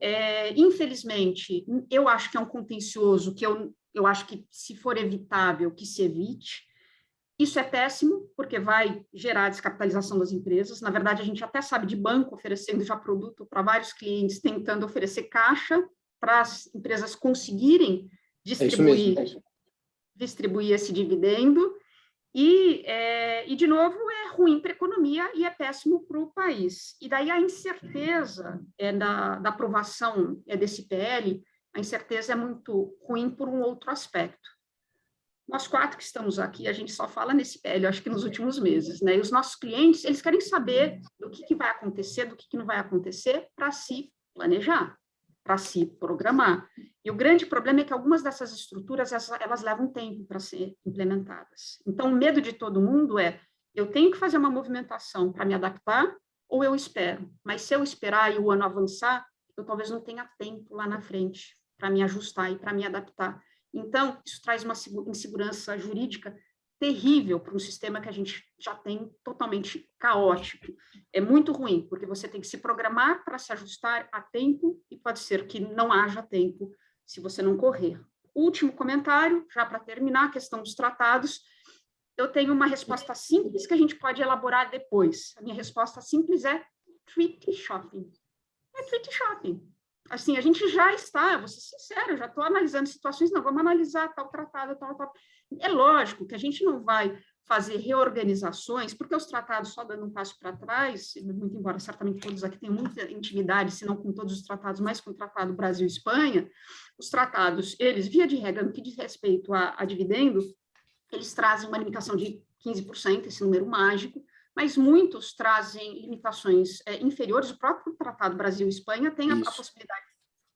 infelizmente, eu acho que é um contencioso que eu acho que, se for evitável, que se evite. Isso é péssimo, porque vai gerar a descapitalização das empresas. Na verdade, a gente até sabe de banco oferecendo já produto para vários clientes, tentando oferecer caixa para as empresas conseguirem distribuir esse dividendo, e de novo, é ruim para a economia e é péssimo para o país. E daí a incerteza da aprovação desse PL, a incerteza é muito ruim por um outro aspecto. Nós 4 que estamos aqui, a gente só fala nesse PL, eu acho que nos últimos meses, né? E os nossos clientes, eles querem saber do que vai acontecer, do que não vai acontecer, para se planejar, para se programar. E o grande problema é que algumas dessas estruturas, elas levam tempo para ser implementadas. Então, o medo de todo mundo eu tenho que fazer uma movimentação para me adaptar, ou eu espero. Mas se eu esperar e o ano avançar, eu talvez não tenha tempo lá na frente para me ajustar e para me adaptar. Então, isso traz uma insegurança jurídica terrível para um sistema que a gente já tem totalmente caótico. É muito ruim, porque você tem que se programar para se ajustar a tempo, e pode ser que não haja tempo se você não correr. Último comentário, já para terminar, a questão dos tratados. Eu tenho uma resposta simples que a gente pode elaborar depois. A minha resposta simples é treaty shopping. É treaty shopping. Assim, a gente já está, vou ser sincero, já estou analisando situações, não, vamos analisar tal tratado, tal. É lógico que a gente não vai fazer reorganizações, porque os tratados, só dando um passo para trás, muito embora certamente todos aqui tenham muita intimidade, se não com todos os tratados, mas com o Tratado Brasil e Espanha, os tratados, eles, via de regra, no que diz respeito a dividendo, eles trazem uma limitação de 15%, esse número mágico, mas muitos trazem limitações inferiores. O próprio Tratado Brasil e Espanha tem a possibilidade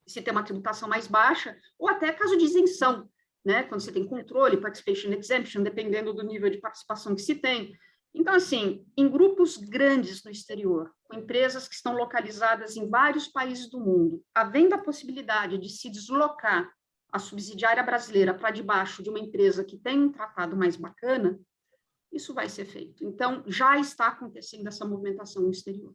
de se ter uma tributação mais baixa, ou até caso de isenção, né? Quando você tem controle, participation exemption, dependendo do nível de participação que se tem. Então, assim, em grupos grandes no exterior, com empresas que estão localizadas em vários países do mundo, havendo a possibilidade de se deslocar a subsidiária brasileira para debaixo de uma empresa que tem um tratado mais bacana, isso vai ser feito. Então, já está acontecendo essa movimentação no exterior.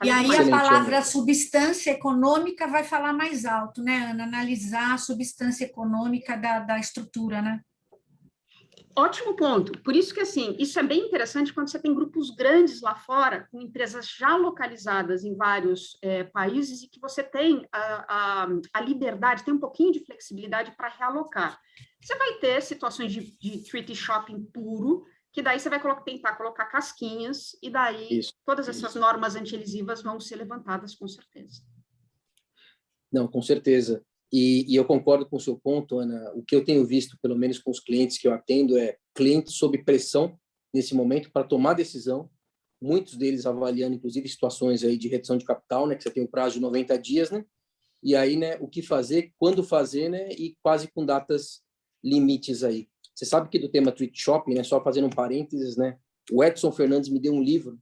E aí a palavra substância econômica vai falar mais alto, né, Ana? Analisar a substância econômica da estrutura, né? Ótimo ponto. Por isso que, assim, isso é bem interessante quando você tem grupos grandes lá fora, com empresas já localizadas em vários países e que você tem a liberdade, tem um pouquinho de flexibilidade para realocar. Você vai ter situações de treaty shopping puro, que daí você vai tentar colocar casquinhas, e daí todas essas normas antielisivas vão ser levantadas, com certeza. Não, com certeza. E eu concordo com o seu ponto, Ana. O que eu tenho visto, pelo menos com os clientes que eu atendo, é clientes sob pressão nesse momento para tomar decisão, muitos deles avaliando, inclusive, situações aí de redução de capital, né, que você tem um prazo de 90 dias, né, e aí, né, o que fazer, quando fazer, né, e quase com datas limites aí. Você sabe que do tema Treaty Shopping, né, só fazendo um parênteses, né, o Edson Fernandes me deu um livro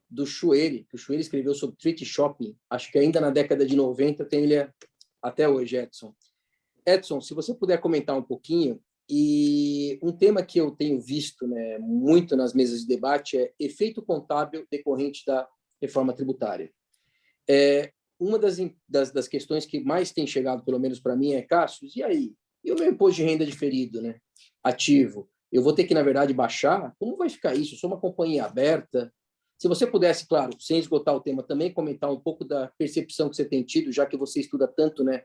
do Chueri, que o Chueri escreveu sobre Treaty Shopping, acho que ainda na década de 90, eu tenho ele até hoje, Edson. Edson, se você puder comentar um pouquinho, e um tema que eu tenho visto, né, muito nas mesas de debate é efeito contábil decorrente da reforma tributária. Uma das questões que mais tem chegado, pelo menos para mim, é, Cássio, e aí? E o meu imposto de renda diferido, né, ativo? Eu vou ter que, na verdade, baixar? Como vai ficar isso? Eu sou uma companhia aberta. Se você pudesse, claro, sem esgotar o tema, também comentar um pouco da percepção que você tem tido, já que você estuda tanto, né,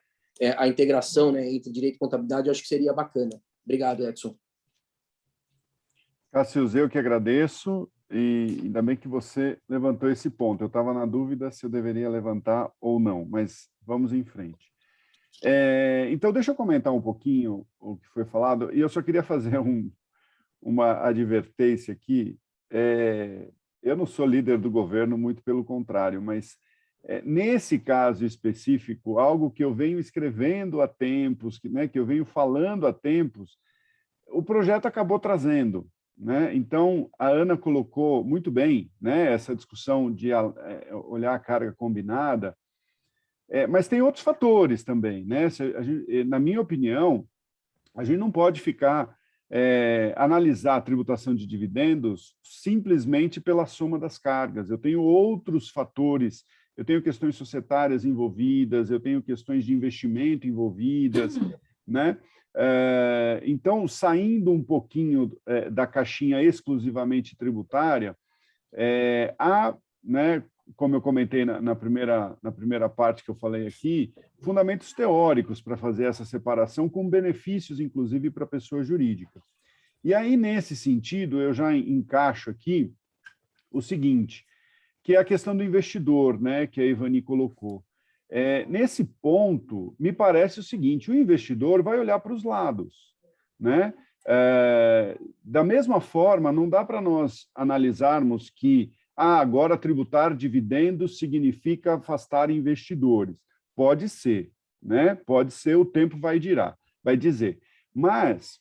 a integração, né, entre direito e contabilidade, eu acho que seria bacana. Obrigado, Edson. Cássio, eu que agradeço, e ainda bem que você levantou esse ponto. Eu estava na dúvida se eu deveria levantar ou não, mas vamos em frente. Então, deixa eu comentar um pouquinho o que foi falado, e eu só queria fazer uma advertência aqui. Eu não sou líder do governo, muito pelo contrário, mas nesse caso específico, algo que eu venho escrevendo há tempos, que eu venho falando há tempos, o projeto acabou trazendo, né? Então, a Ana colocou muito bem, né, essa discussão de olhar a carga combinada, mas tem outros fatores também, né? Na minha opinião, a gente não pode ficar analisar a tributação de dividendos simplesmente pela soma das cargas. Eu tenho outros fatores, eu tenho questões societárias envolvidas, eu tenho questões de investimento envolvidas, né? Então, saindo um pouquinho da caixinha exclusivamente tributária, há, né, como eu comentei na primeira parte que eu falei aqui, fundamentos teóricos para fazer essa separação, com benefícios, inclusive, para a pessoa jurídica. E aí, nesse sentido, eu já encaixo aqui o seguinte, que é a questão do investidor, né, que a Ivani colocou. Nesse ponto, me parece o seguinte, o investidor vai olhar para os lados, né? Da mesma forma, não dá para nós analisarmos que agora tributar dividendos significa afastar investidores. Pode ser, né? Pode ser, o tempo vai dizer. Mas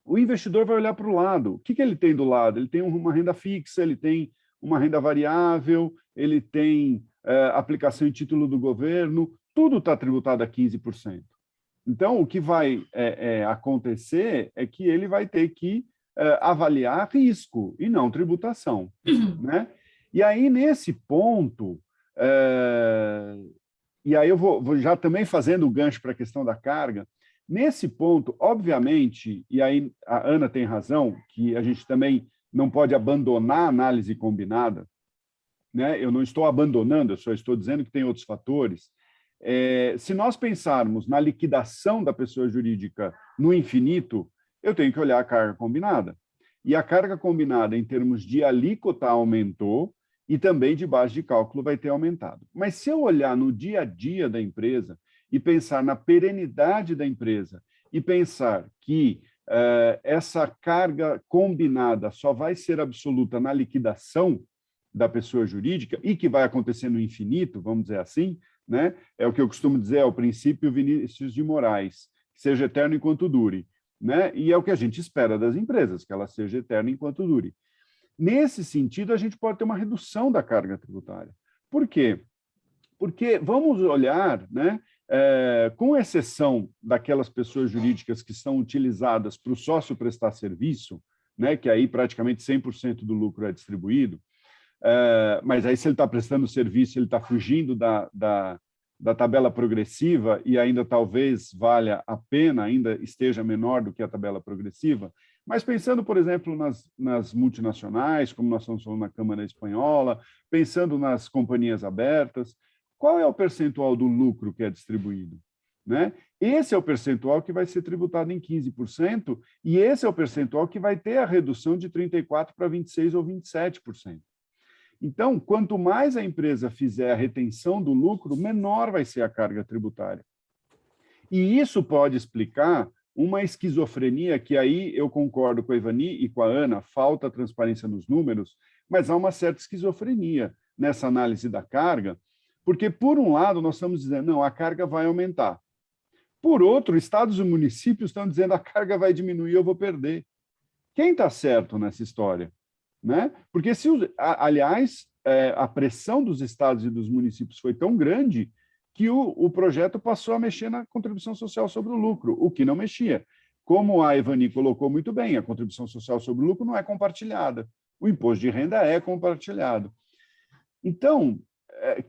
o investidor vai olhar para o lado. O que ele tem do lado? Ele tem uma renda fixa, ele tem uma renda variável, ele tem aplicação em título do governo, tudo está tributado a 15%. Então, o que vai acontecer é que ele vai ter que avaliar risco e não tributação, né? E aí, nesse ponto, e aí eu vou já também fazendo o gancho para a questão da carga, nesse ponto, obviamente, e aí a Ana tem razão, que a gente também não pode abandonar a análise combinada, né? Eu não estou abandonando, eu só estou dizendo que tem outros fatores. Se nós pensarmos na liquidação da pessoa jurídica no infinito, eu tenho que olhar a carga combinada. E a carga combinada, em termos de alíquota, aumentou e também de base de cálculo vai ter aumentado. Mas se eu olhar no dia a dia da empresa e pensar na perenidade da empresa e pensar que essa carga combinada só vai ser absoluta na liquidação da pessoa jurídica e que vai acontecer no infinito, vamos dizer assim, né? É o que eu costumo dizer, é o princípio Vinícius de Moraes, que seja eterno enquanto dure, né? E é o que a gente espera das empresas, que ela seja eterna enquanto dure. Nesse sentido, a gente pode ter uma redução da carga tributária. Por quê? Porque vamos olhar, né, com exceção daquelas pessoas jurídicas que são utilizadas para o sócio prestar serviço, né, que aí praticamente 100% do lucro é distribuído, mas aí se ele está prestando serviço, ele está fugindo da tabela progressiva e ainda talvez valha a pena, ainda esteja menor do que a tabela progressiva, Mas pensando, por exemplo, nas multinacionais, como nós estamos falando na Câmara Espanhola, pensando nas companhias abertas, qual é o percentual do lucro que é distribuído? Né? Esse é o percentual que vai ser tributado em 15%, e esse é o percentual que vai ter a redução de 34% para 26% ou 27%. Então, quanto mais a empresa fizer a retenção do lucro, menor vai ser a carga tributária. E isso pode explicar uma esquizofrenia, que aí eu concordo com a Ivani e com a Ana, falta transparência nos números, mas há uma certa esquizofrenia nessa análise da carga, porque, por um lado, nós estamos dizendo, não, a carga vai aumentar. Por outro, estados e municípios estão dizendo, a carga vai diminuir, eu vou perder. Quem está certo nessa história? Né? Porque, aliás, a pressão dos estados e dos municípios foi tão grande que o projeto passou a mexer na contribuição social sobre o lucro, o que não mexia. Como a Ivani colocou muito bem, a contribuição social sobre o lucro não é compartilhada. O imposto de renda é compartilhado. Então,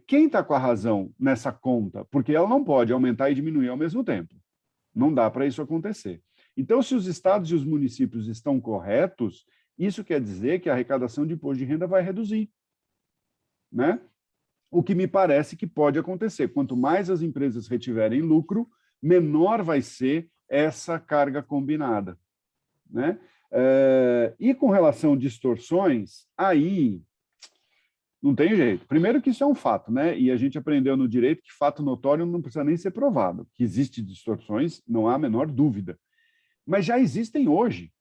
quem está com a razão nessa conta? Porque ela não pode aumentar e diminuir ao mesmo tempo. Não dá para isso acontecer. Então, se os estados e os municípios estão corretos, isso quer dizer que a arrecadação de imposto de renda vai reduzir, né? O que me parece que pode acontecer. Quanto mais as empresas retiverem lucro, menor vai ser essa carga combinada, né? E com relação a distorções, aí não tem jeito. Primeiro que isso é um fato, né? E a gente aprendeu no direito que fato notório não precisa nem ser provado. Que existem distorções, não há a menor dúvida. Mas já existem hoje.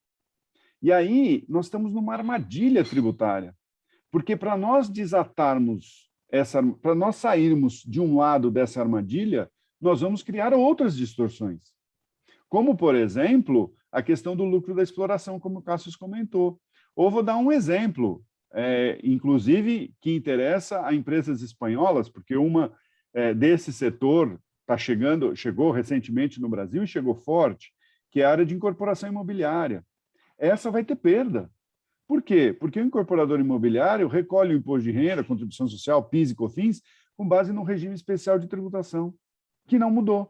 E aí nós estamos numa armadilha tributária. Porque para nós desatarmos para nós sairmos de um lado dessa armadilha, nós vamos criar outras distorções. Como, por exemplo, a questão do lucro da exploração, como o Cássio comentou. Ou vou dar um exemplo, inclusive, que interessa a empresas espanholas, porque uma desse setor chegou recentemente no Brasil e chegou forte, que é a área de incorporação imobiliária. Essa vai ter perda. Por quê? Porque o incorporador imobiliário recolhe o imposto de renda, contribuição social, PIS e COFINS, com base no regime especial de tributação, que não mudou.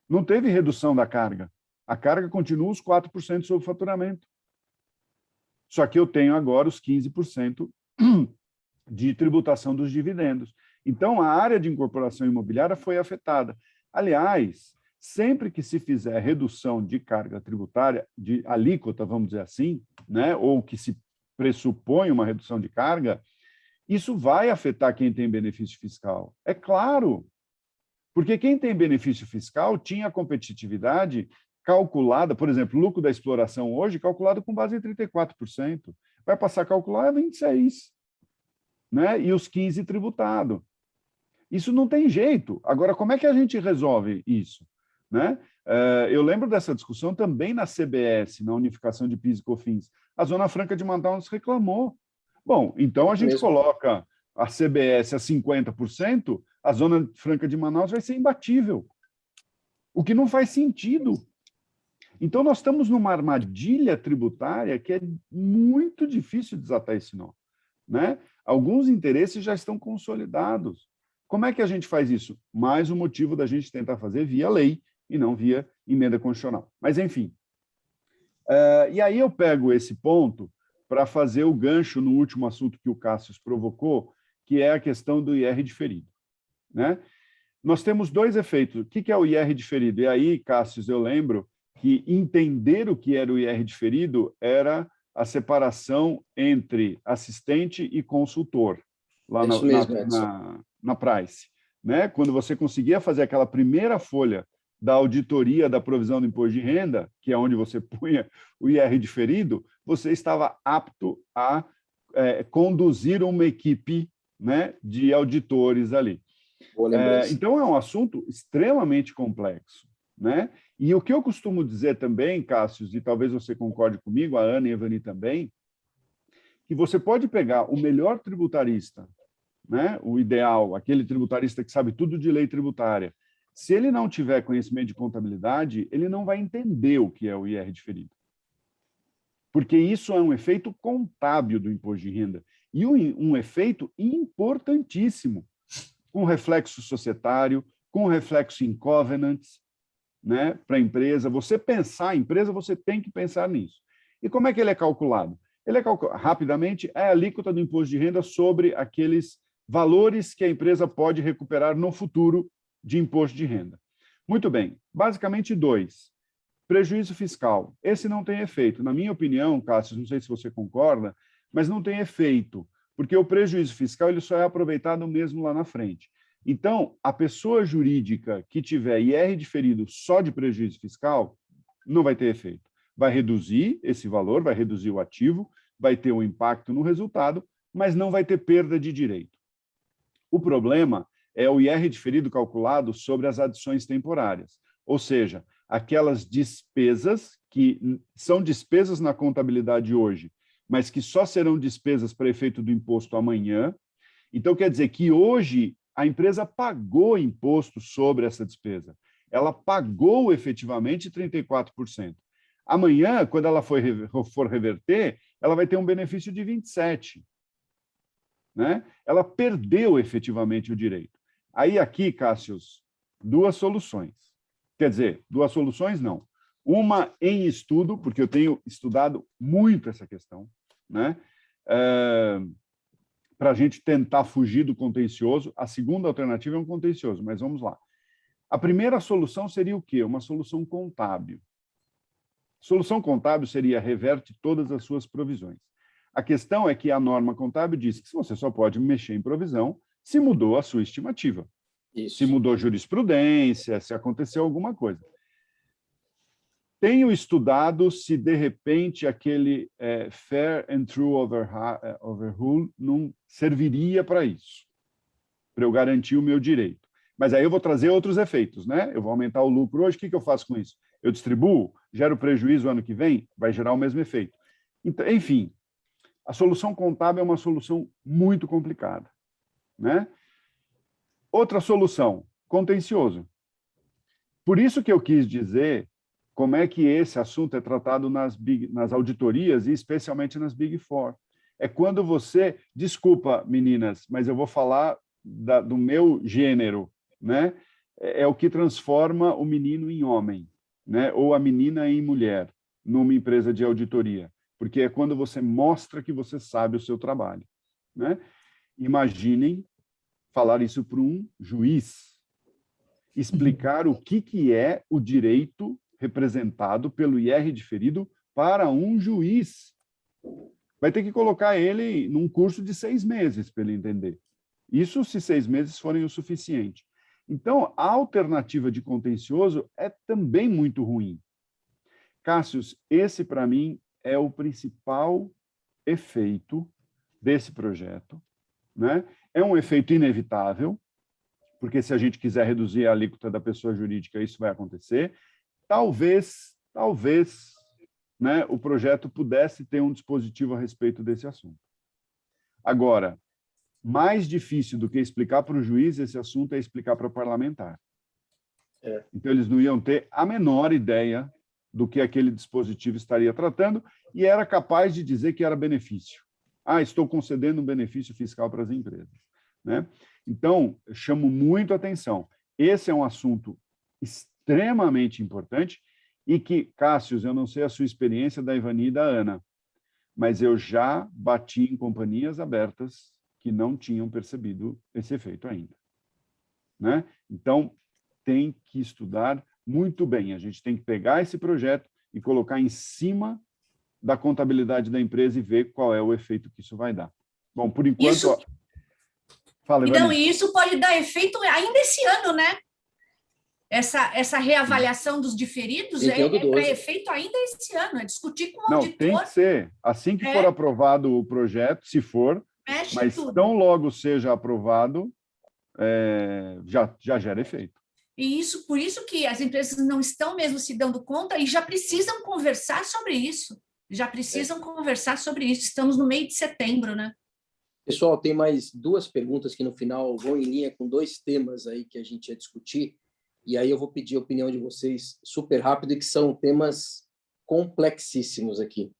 Não teve redução da carga. A carga continua os 4% sobre o faturamento. Só que eu tenho agora os 15% de tributação dos dividendos. Então, a área de incorporação imobiliária foi afetada. Aliás, sempre que se fizer redução de carga tributária, de alíquota, vamos dizer assim, né, ou que se pressupõe uma redução de carga, isso vai afetar quem tem benefício fiscal. É claro, porque quem tem benefício fiscal tinha competitividade calculada, por exemplo, lucro da exploração hoje, calculado com base em 34%. Vai passar a calcular 26%, né, e os 15% tributado. Isso não tem jeito. Agora, como é que a gente resolve isso? Né? Eu lembro dessa discussão também na CBS, na unificação de PIS e COFINS. A Zona Franca de Manaus reclamou. Bom, então a gente coloca a CBS a 50%, a Zona Franca de Manaus vai ser imbatível, o que não faz sentido. Então, nós estamos numa armadilha tributária que é muito difícil desatar esse nó. Né? Alguns interesses já estão consolidados. Como é que a gente faz isso? Mais um motivo da gente tentar fazer via lei, e não via emenda constitucional. Mas, enfim. E aí eu pego esse ponto para fazer o gancho no último assunto que o Cássio provocou, que é a questão do IR diferido. Né? Nós temos dois efeitos. O que é o IR diferido? E aí, Cássio, eu lembro que entender o que era o IR diferido era a separação entre assistente e consultor, lá na Price. Né? Quando você conseguia fazer aquela primeira folha da auditoria da provisão do imposto de renda, que é onde você punha o IR diferido, você estava apto a conduzir uma equipe, né, de auditores ali. Então, é um assunto extremamente complexo. Né? E o que eu costumo dizer também, Cássio, e talvez você concorde comigo, a Ana e a Ivani também, que você pode pegar o melhor tributarista, né, o ideal, aquele tributarista que sabe tudo de lei tributária. Se ele não tiver conhecimento de contabilidade, ele não vai entender o que é o IR diferido. Porque isso é um efeito contábil do imposto de renda. E um efeito importantíssimo, com reflexo societário, com reflexo em covenants, né, para a empresa. Você pensar em empresa, você tem que pensar nisso. E como é que ele é calculado? Ele é calculado, rapidamente, é a alíquota do imposto de renda sobre aqueles valores que a empresa pode recuperar no futuro de imposto de renda. Muito bem, basicamente 2. Prejuízo fiscal. Esse não tem efeito. Na minha opinião, Cássio, não sei se você concorda, mas não tem efeito, porque o prejuízo fiscal ele só é aproveitado mesmo lá na frente. Então, a pessoa jurídica que tiver IR diferido só de prejuízo fiscal, não vai ter efeito. Vai reduzir esse valor, vai reduzir o ativo, vai ter um impacto no resultado, mas não vai ter perda de direito. O problema é o IR diferido calculado sobre as adições temporárias, ou seja, aquelas despesas que são despesas na contabilidade hoje, mas que só serão despesas para efeito do imposto amanhã. Então, quer dizer que hoje a empresa pagou imposto sobre essa despesa. Ela pagou efetivamente 34%. Amanhã, quando ela for reverter, ela vai ter um benefício de 27%. Né? Ela perdeu efetivamente o direito. Aí aqui, Cássius, 2 soluções. Quer dizer, 2 soluções não. Uma em estudo, porque eu tenho estudado muito essa questão, né? Para a gente tentar fugir do contencioso. A segunda alternativa é um contencioso, mas vamos lá. A primeira solução seria o quê? Uma solução contábil. Solução contábil seria reverte todas as suas provisões. A questão é que a norma contábil diz que você só pode mexer em provisão se mudou a sua estimativa. Isso. Se mudou jurisprudência, se aconteceu alguma coisa. Tenho estudado se, de repente, aquele fair and true overrule não serviria para isso, para eu garantir o meu direito. Mas aí eu vou trazer outros efeitos, né? Eu vou aumentar o lucro hoje, o que eu faço com isso? Eu distribuo, gero prejuízo ano que vem, vai gerar o mesmo efeito. Então, enfim, a solução contábil é uma solução muito complicada, né? Outra solução, contencioso. Por isso que eu quis dizer como é que esse assunto é tratado nas auditorias e especialmente nas Big Four. É quando você... Desculpa, meninas, mas eu vou falar do meu gênero, né? É o que transforma o menino em homem, né? Ou a menina em mulher, numa empresa de auditoria. Porque é quando você mostra que você sabe o seu trabalho, né? Imaginem falar isso para um juiz, explicar o que é o direito representado pelo IR diferido para um juiz. Vai ter que colocar ele num curso de 6 meses para ele entender. Isso se 6 meses forem o suficiente. Então, a alternativa de contencioso é também muito ruim. Cássius, esse para mim é o principal efeito desse projeto, né? É um efeito inevitável, porque se a gente quiser reduzir a alíquota da pessoa jurídica, isso vai acontecer. Talvez, né, o projeto pudesse ter um dispositivo a respeito desse assunto. Agora, mais difícil do que explicar para o juiz esse assunto é explicar para o parlamentar. Então, eles não iam ter a menor ideia do que aquele dispositivo estaria tratando e era capaz de dizer que era benefício. Ah, estou concedendo um benefício fiscal para as empresas, né? Então, eu chamo muito a atenção. Esse é um assunto extremamente importante e que, Cássius, eu não sei a sua experiência da Ivani e da Ana, mas eu já bati em companhias abertas que não tinham percebido esse efeito ainda, né? Então, tem que estudar muito bem. A gente tem que pegar esse projeto e colocar em cima da contabilidade da empresa e ver qual é o efeito que isso vai dar. Bom, por enquanto... Isso... Fala, Ivani. Então, isso pode dar efeito ainda esse ano, né? Essa reavaliação dos diferidos é para efeito ainda esse ano, é discutir com o auditor. Não, tem que ser. Assim que for aprovado o projeto, se for, mas tudo. Tão logo seja aprovado, já gera efeito. E isso, por isso que as empresas não estão mesmo se dando conta e já precisam conversar sobre isso. Conversar sobre isso. Estamos no meio de setembro, né? Pessoal, tem mais 2 perguntas que no final vão em linha com 2 temas aí que a gente ia discutir. E aí eu vou pedir a opinião de vocês super rápido, que são temas complexíssimos aqui.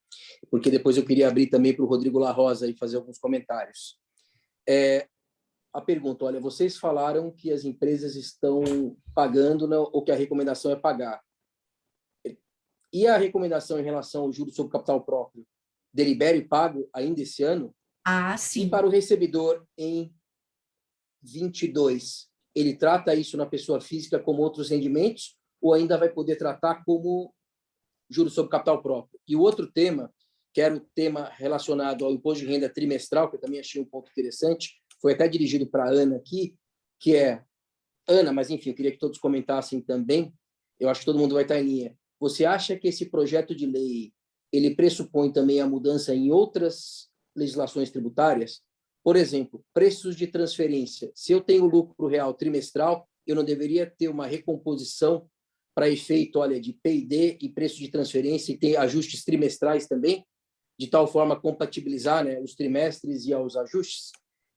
Porque depois eu queria abrir também para o Rodrigo La Rosa e fazer alguns comentários. A pergunta, olha, vocês falaram que as empresas estão pagando ou que a recomendação é pagar. E a recomendação em relação ao juros sobre capital próprio, delibere e pago ainda esse ano? Sim. E para o recebedor em 22, ele trata isso na pessoa física como outros rendimentos ou ainda vai poder tratar como juros sobre capital próprio? E o outro tema, que era o tema relacionado ao imposto de renda trimestral, que eu também achei um ponto interessante, foi até dirigido para a Ana aqui, que é... Ana, mas enfim, eu queria que todos comentassem também, eu acho que todo mundo vai estar em linha. Você acha que esse projeto de lei, ele pressupõe também a mudança em outras legislações tributárias? Por exemplo, preços de transferência. Se eu tenho lucro real trimestral, eu não deveria ter uma recomposição para efeito, olha, de P&D e preço de transferência e ter ajustes trimestrais também, de tal forma a compatibilizar, né, os trimestres e os ajustes?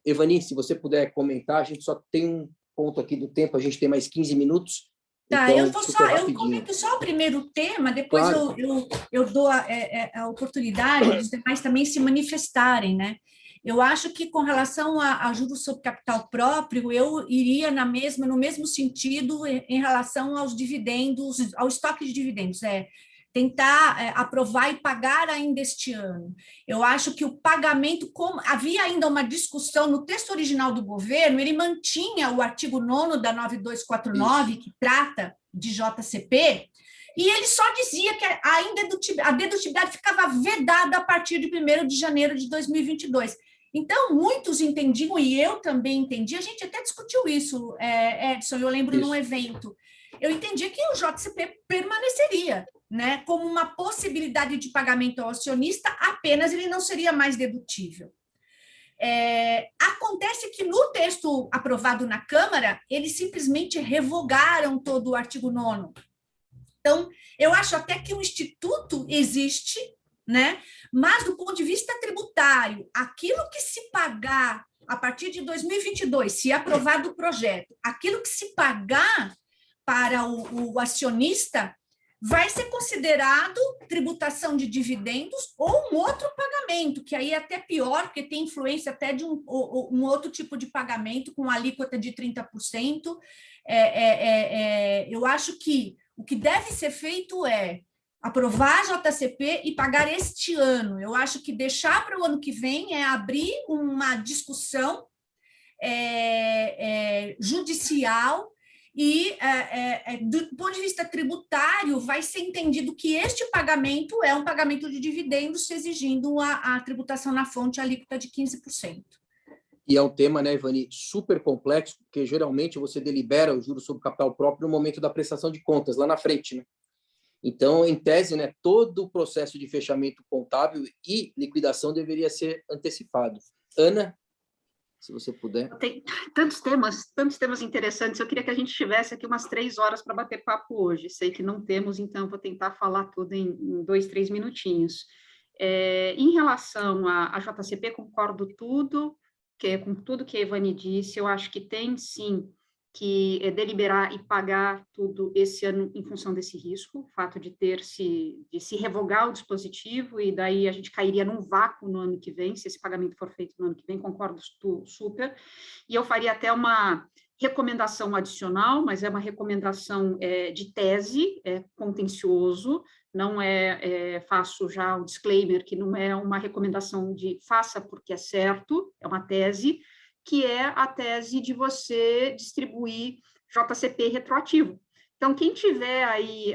Evani, se você puder comentar, a gente só tem um ponto aqui do tempo, a gente tem mais 15 minutos. Tá, então, eu comento só o primeiro tema, depois claro. eu dou a oportunidade dos demais também se manifestarem, né? Eu acho que com relação a juros sobre capital próprio, eu iria no mesmo sentido em relação aos dividendos, ao estoque de dividendos, tentar aprovar e pagar ainda este ano. Eu acho que o pagamento, como havia ainda uma discussão no texto original do governo, ele mantinha o artigo 9º da 9249, que trata de JCP, e ele só dizia que a dedutibilidade ficava vedada a partir de 1º de janeiro de 2022. Então, muitos entendiam, e eu também entendi, a gente até discutiu isso, Edson, eu lembro num evento, eu entendi que o JCP permaneceria, né, como uma possibilidade de pagamento ao acionista, apenas ele não seria mais dedutível. Acontece que no texto aprovado na Câmara, eles simplesmente revogaram todo o artigo 9º. Então, eu acho até que o Instituto existe, né? Mas, do ponto de vista tributário, aquilo que se pagar a partir de 2022, se aprovado o projeto, aquilo que se pagar para o acionista vai ser considerado tributação de dividendos ou um outro pagamento, que aí é até pior, porque tem influência até de um outro tipo de pagamento com alíquota de 30%. Eu acho que o que deve ser feito é aprovar a JCP e pagar este ano. Eu acho que deixar para o ano que vem é abrir uma discussão judicial e, do ponto de vista tributário, vai ser entendido que este pagamento é um pagamento de dividendos, exigindo a tributação na fonte alíquota de 15%. E é um tema, né, Evani, super complexo, porque geralmente você delibera o juros sobre capital próprio no momento da prestação de contas, lá na frente, né? Então, em tese, né, todo o processo de fechamento contábil e liquidação deveria ser antecipado. Ana, se você puder. Tem tantos temas interessantes. Eu queria que a gente tivesse aqui umas 3 horas para bater papo hoje. Sei que não temos, então vou tentar falar tudo em 2, 3 minutinhos. Em relação à JCP, concordo com tudo que a Evani disse. Eu acho que tem, sim, que deliberar e pagar tudo esse ano em função desse risco, o fato de se revogar o dispositivo, e daí a gente cairia num vácuo no ano que vem, se esse pagamento for feito no ano que vem, concordo super, e eu faria até uma recomendação adicional, mas é uma recomendação de tese, contencioso, não faço já o disclaimer que não é uma recomendação de faça porque é certo, é uma tese, que é a tese de você distribuir JCP retroativo. Então, quem tiver aí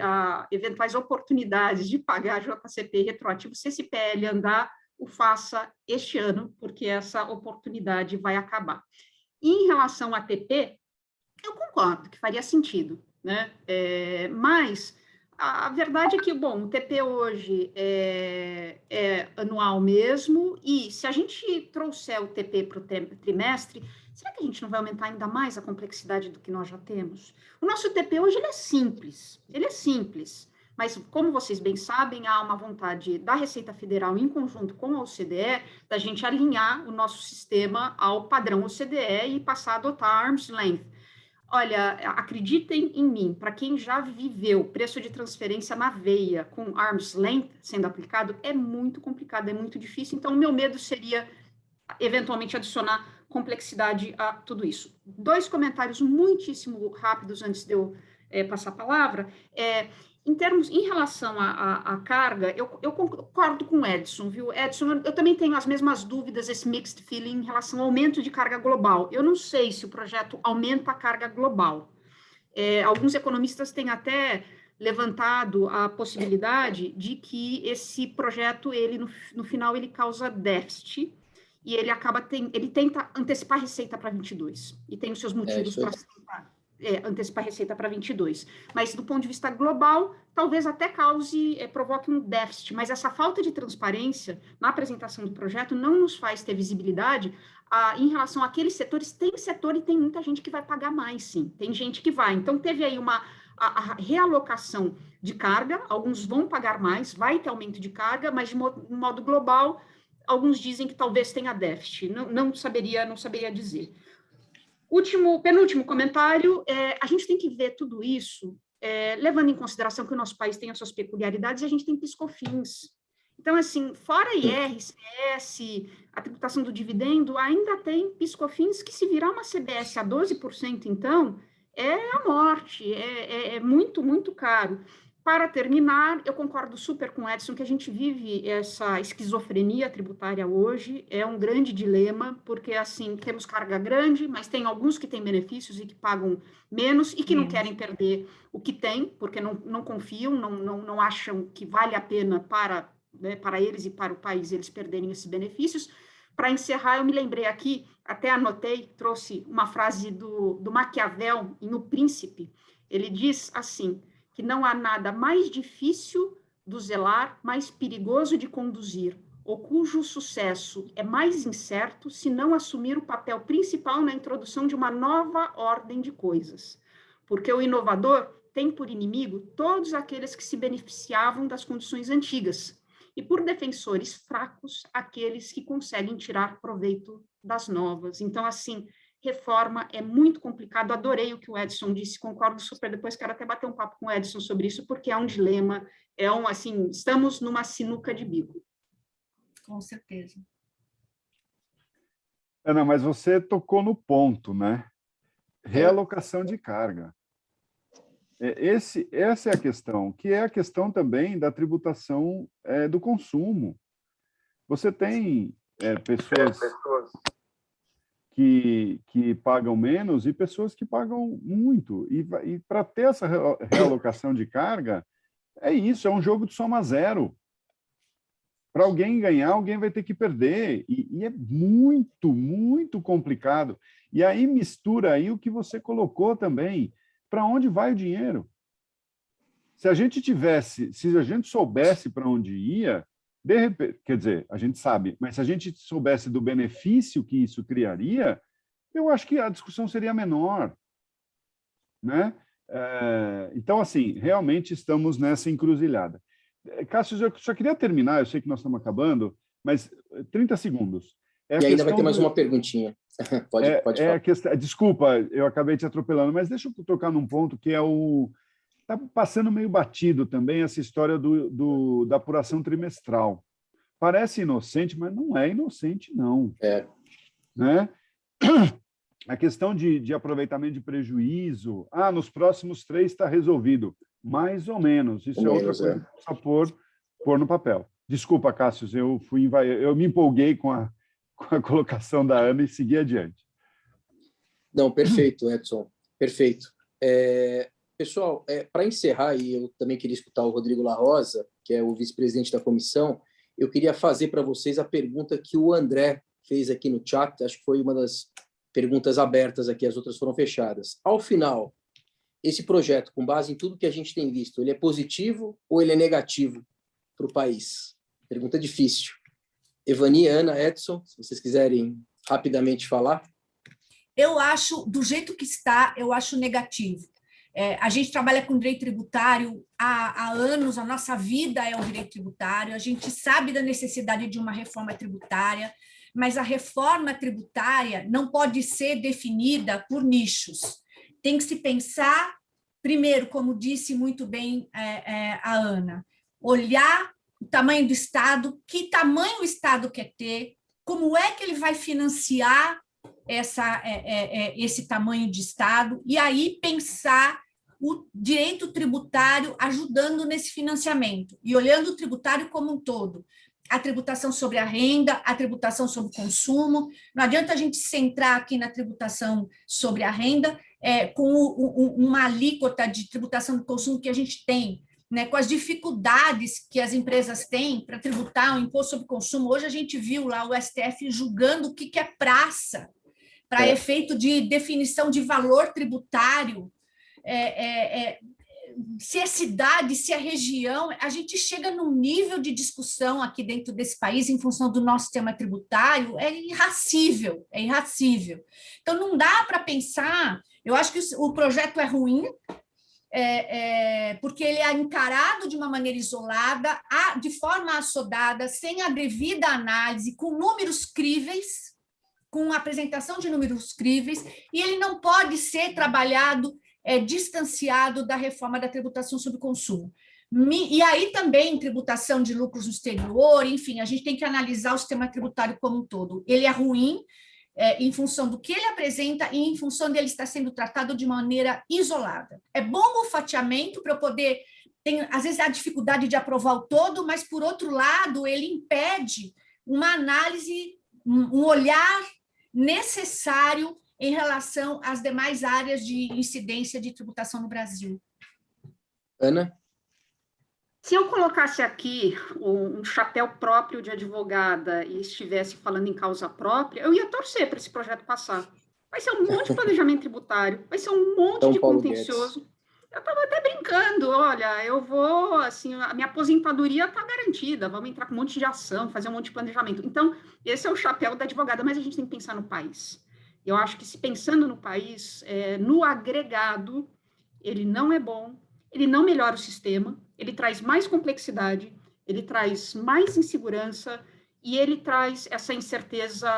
eventuais oportunidades de pagar JCP retroativo, se esse PL andar, o faça este ano, porque essa oportunidade vai acabar. E em relação a TP, eu concordo que faria sentido, né? Mas a verdade é que, bom, o TP hoje é anual mesmo, e se a gente trouxer o TP para o trimestre, será que a gente não vai aumentar ainda mais a complexidade do que nós já temos? O nosso TP hoje ele é simples, mas como vocês bem sabem, há uma vontade da Receita Federal, em conjunto com a OCDE, da gente alinhar o nosso sistema ao padrão OCDE e passar a adotar arm's length. Olha, acreditem em mim, para quem já viveu preço de transferência na veia com arm's length sendo aplicado, é muito complicado, é muito difícil. Então, o meu medo seria, eventualmente, adicionar complexidade a tudo isso. 2 comentários muitíssimo rápidos antes de eu passar a palavra. em relação à carga, eu concordo com o Edson, viu? Edson, eu também tenho as mesmas dúvidas, esse mixed feeling em relação ao aumento de carga global. Eu não sei se o projeto aumenta a carga global. Alguns economistas têm até levantado a possibilidade de que esse projeto, ele no final, ele causa déficit e ele tenta antecipar a receita para 22 e tem os seus motivos para antecipar a receita para 22. Mas, do ponto de vista global, talvez até provoque um déficit, mas essa falta de transparência na apresentação do projeto não nos faz ter visibilidade em relação àqueles setores. Tem setor e tem muita gente que vai pagar mais, sim. Tem gente que vai. Então, teve aí a realocação de carga, alguns vão pagar mais, vai ter aumento de carga, mas, de modo global, alguns dizem que talvez tenha déficit. Não saberia dizer. Penúltimo comentário, a gente tem que ver tudo isso, levando em consideração que o nosso país tem as suas peculiaridades, e a gente tem PIS/COFINS. Então, assim, fora IR, CS, a tributação do dividendo, ainda tem PIS/COFINS, que se virar uma CBS a 12%, então, é a morte, é muito, muito caro. Para terminar, eu concordo super com o Edson que a gente vive essa esquizofrenia tributária hoje, é um grande dilema, porque, assim, temos carga grande, mas tem alguns que têm benefícios e que pagam menos e que não querem perder o que têm, porque não confiam, não acham que vale a pena para eles e para o país eles perderem esses benefícios. Para encerrar, eu me lembrei aqui, até anotei, trouxe uma frase do Maquiavel, em O Príncipe. Ele diz assim, que não há nada mais difícil do zelar, mais perigoso de conduzir, ou cujo sucesso é mais incerto se não assumir o papel principal na introdução de uma nova ordem de coisas. Porque o inovador tem por inimigo todos aqueles que se beneficiavam das condições antigas, e por defensores fracos, aqueles que conseguem tirar proveito das novas. Então, assim, reforma é muito complicado, adorei o que o Edson disse, concordo super, depois quero até bater um papo com o Edson sobre isso, porque é um dilema, assim, estamos numa sinuca de bico. Com certeza. Ana, mas você tocou no ponto, né? Realocação de carga. Essa é a questão, que é a questão também da tributação do consumo. Você tem pessoas que pagam menos e pessoas que pagam muito. E para ter essa realocação de carga, é um jogo de soma zero. Para alguém ganhar, alguém vai ter que perder. E é muito, muito complicado. E aí mistura aí o que você colocou também. Para onde vai o dinheiro? Se a gente soubesse para onde ia, de repente, quer dizer, a gente sabe, mas se a gente soubesse do benefício que isso criaria, eu acho que a discussão seria menor, né? Então, assim, realmente estamos nessa encruzilhada. Cássio, eu só queria terminar, eu sei que nós estamos acabando, mas 30 segundos. E ainda vai ter mais uma perguntinha. Pode falar. Desculpa, eu acabei te atropelando, mas deixa eu tocar num ponto que está passando meio batido também essa história da apuração trimestral. Parece inocente, mas não é inocente, não. Né? A questão de aproveitamento de prejuízo, nos próximos 3 está resolvido. Mais ou menos. Isso é outra coisa que precisa pôr no papel. Desculpa, Cássio, eu me empolguei com a colocação da Ana e segui adiante. Não, perfeito, Edson. Perfeito. Pessoal, para encerrar, e eu também queria escutar o Rodrigo La Rosa, que é o vice-presidente da comissão, eu queria fazer para vocês a pergunta que o André fez aqui no chat, acho que foi uma das perguntas abertas aqui, as outras foram fechadas. Ao final, esse projeto, com base em tudo que a gente tem visto, ele é positivo ou ele é negativo para o país? Pergunta difícil. Evani, Ana, Edson, se vocês quiserem rapidamente falar. Eu acho, do jeito que está, eu acho negativo. A gente trabalha com direito tributário há anos, a nossa vida é o direito tributário, a gente sabe da necessidade de uma reforma tributária, mas a reforma tributária não pode ser definida por nichos. Tem que se pensar, primeiro, como disse muito bem a Ana, olhar o tamanho do Estado, que tamanho o Estado quer ter, como é que ele vai financiar esse tamanho de Estado, e aí pensar o direito tributário ajudando nesse financiamento e olhando o tributário como um todo. A tributação sobre a renda, a tributação sobre o consumo. Não adianta a gente centrar aqui na tributação sobre a renda com uma alíquota de tributação do consumo que a gente tem, né, com as dificuldades que as empresas têm para tributar o imposto sobre consumo. Hoje a gente viu lá o STF julgando o que é praça, para efeito de definição de valor tributário, se é cidade, se é região. A gente chega num nível de discussão aqui dentro desse país, em função do nosso sistema tributário, é irracível. Então, não dá para pensar, eu acho que o projeto é ruim, porque ele é encarado de uma maneira isolada, de forma assodada, sem a devida análise, com números críveis, com a apresentação de números críveis, e ele não pode ser trabalhado distanciado da reforma da tributação sobre o consumo. E aí também tributação de lucros no exterior, enfim, a gente tem que analisar o sistema tributário como um todo. Ele é ruim em função do que ele apresenta e em função dele estar sendo tratado de maneira isolada. É bom o fatiamento para eu poder... às vezes há dificuldade de aprovar o todo, mas, por outro lado, ele impede uma análise, um olhar necessário em relação às demais áreas de incidência de tributação no Brasil. Ana? Se eu colocasse aqui um chapéu próprio de advogada e estivesse falando em causa própria, eu ia torcer para esse projeto passar. Vai ser um monte de planejamento tributário, vai ser um monte de contencioso. Eu estava até brincando, olha, eu vou, assim, a minha aposentadoria está garantida, vamos entrar com um monte de ação, fazer um monte de planejamento. Então, esse é o chapéu da advogada, mas a gente tem que pensar no país. Eu acho que, se pensando no país, no agregado, ele não é bom, ele não melhora o sistema, ele traz mais complexidade, ele traz mais insegurança e ele traz essa incerteza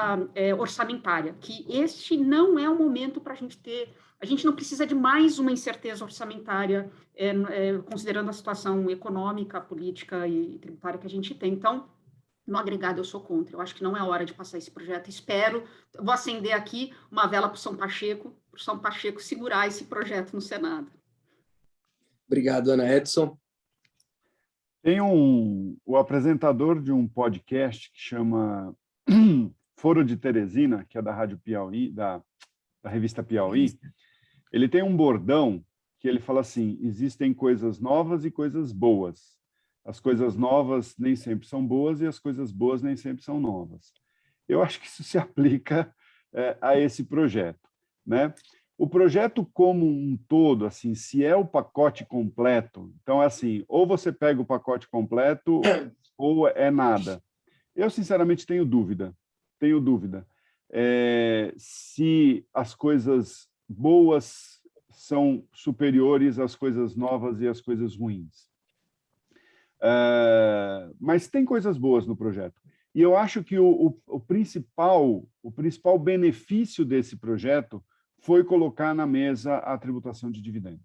orçamentária, que este não é o momento para a gente ter. A gente não precisa de mais uma incerteza orçamentária, considerando a situação econômica, política e tributária que a gente tem. Então, no agregado, eu sou contra. Eu acho que não é hora de passar esse projeto. Vou acender aqui uma vela para o São Pacheco segurar esse projeto no Senado. Obrigado, Ana. Edson? Tem o apresentador de um podcast que chama Foro de Teresina, que é da Rádio Piauí, da revista Piauí. Ele tem um bordão que ele fala assim: existem coisas novas e coisas boas. As coisas novas nem sempre são boas e as coisas boas nem sempre são novas. Eu acho que isso se aplica a esse projeto, né? O projeto como um todo, assim, se é o pacote completo, então, assim, ou você pega o pacote completo ou é nada. Eu, sinceramente, tenho dúvida. Se as coisas boas são superiores às coisas novas e às coisas ruins. Mas tem coisas boas no projeto. E eu acho que o principal benefício desse projeto foi colocar na mesa a tributação de dividendo.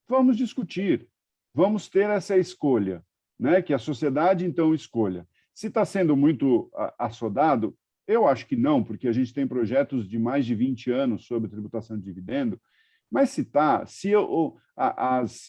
Vamos discutir, vamos ter essa escolha, né? Que a sociedade, então, escolha. Se está sendo muito assodado, eu acho que não, porque a gente tem projetos de mais de 20 anos sobre tributação de dividendo, mas se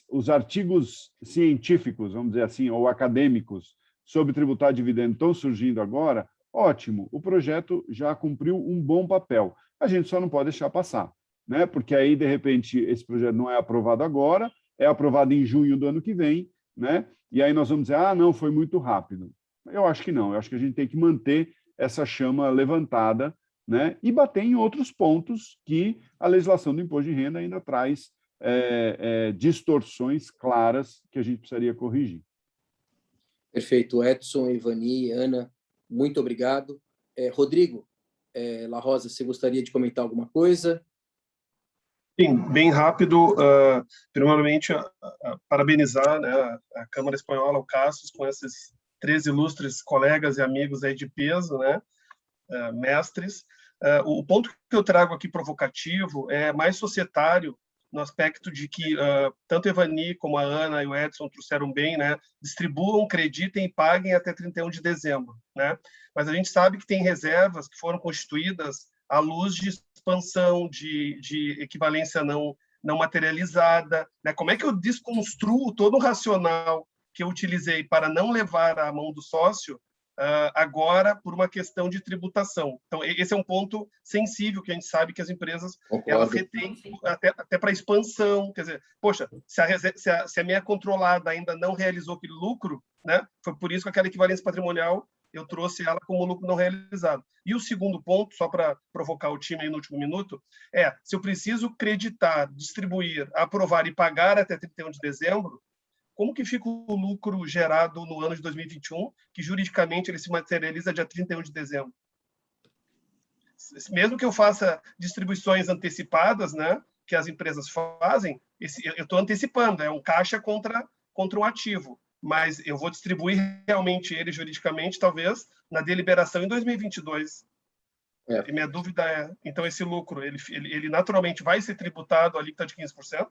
os artigos científicos, vamos dizer assim, ou acadêmicos, sobre tributar dividendo estão surgindo agora, ótimo, o projeto já cumpriu um bom papel. A gente só não pode deixar passar, né? Porque aí, de repente, esse projeto não é aprovado agora, é aprovado em junho do ano que vem, né? E aí nós vamos dizer, não, foi muito rápido. Eu acho que não, eu acho que a gente tem que manter essa chama levantada, né? E bater em outros pontos que a legislação do imposto de renda ainda traz distorções claras que a gente precisaria corrigir. Perfeito. Edson, Ivani, Ana, muito obrigado. Rodrigo La Rosa, você gostaria de comentar alguma coisa? Sim, bem rápido. Primeiramente, parabenizar, né, a Câmara Espanhola, o Cassius, com esses 3 ilustres colegas e amigos aí de peso, né, mestres. O ponto que eu trago aqui provocativo é mais societário, no aspecto de que tanto a Ivani como a Ana e o Edson trouxeram bem, né, distribuam, creditem e paguem até 31 de dezembro. Né? Mas a gente sabe que tem reservas que foram constituídas à luz de expansão, de equivalência não não materializada, né? Como é que eu desconstruo todo o racional que eu utilizei para não levar à mão do sócio agora por uma questão de tributação? Então, esse é um ponto sensível que a gente sabe que as empresas elas retêm até para expansão. Quer dizer, poxa, se a minha controlada ainda não realizou aquele lucro, né? Foi por isso que aquela equivalência patrimonial eu trouxe ela como lucro não realizado. E o segundo ponto, só para provocar o time aí no último minuto, se eu preciso creditar, distribuir, aprovar e pagar até 31 de dezembro, como que fica o lucro gerado no ano de 2021, que juridicamente ele se materializa dia 31 de dezembro? Mesmo que eu faça distribuições antecipadas, né, que as empresas fazem, eu estou antecipando, é um caixa contra um ativo, mas eu vou distribuir realmente ele juridicamente, talvez, na deliberação em 2022. E minha dúvida então, esse lucro, ele naturalmente vai ser tributado ali, que está de 15%?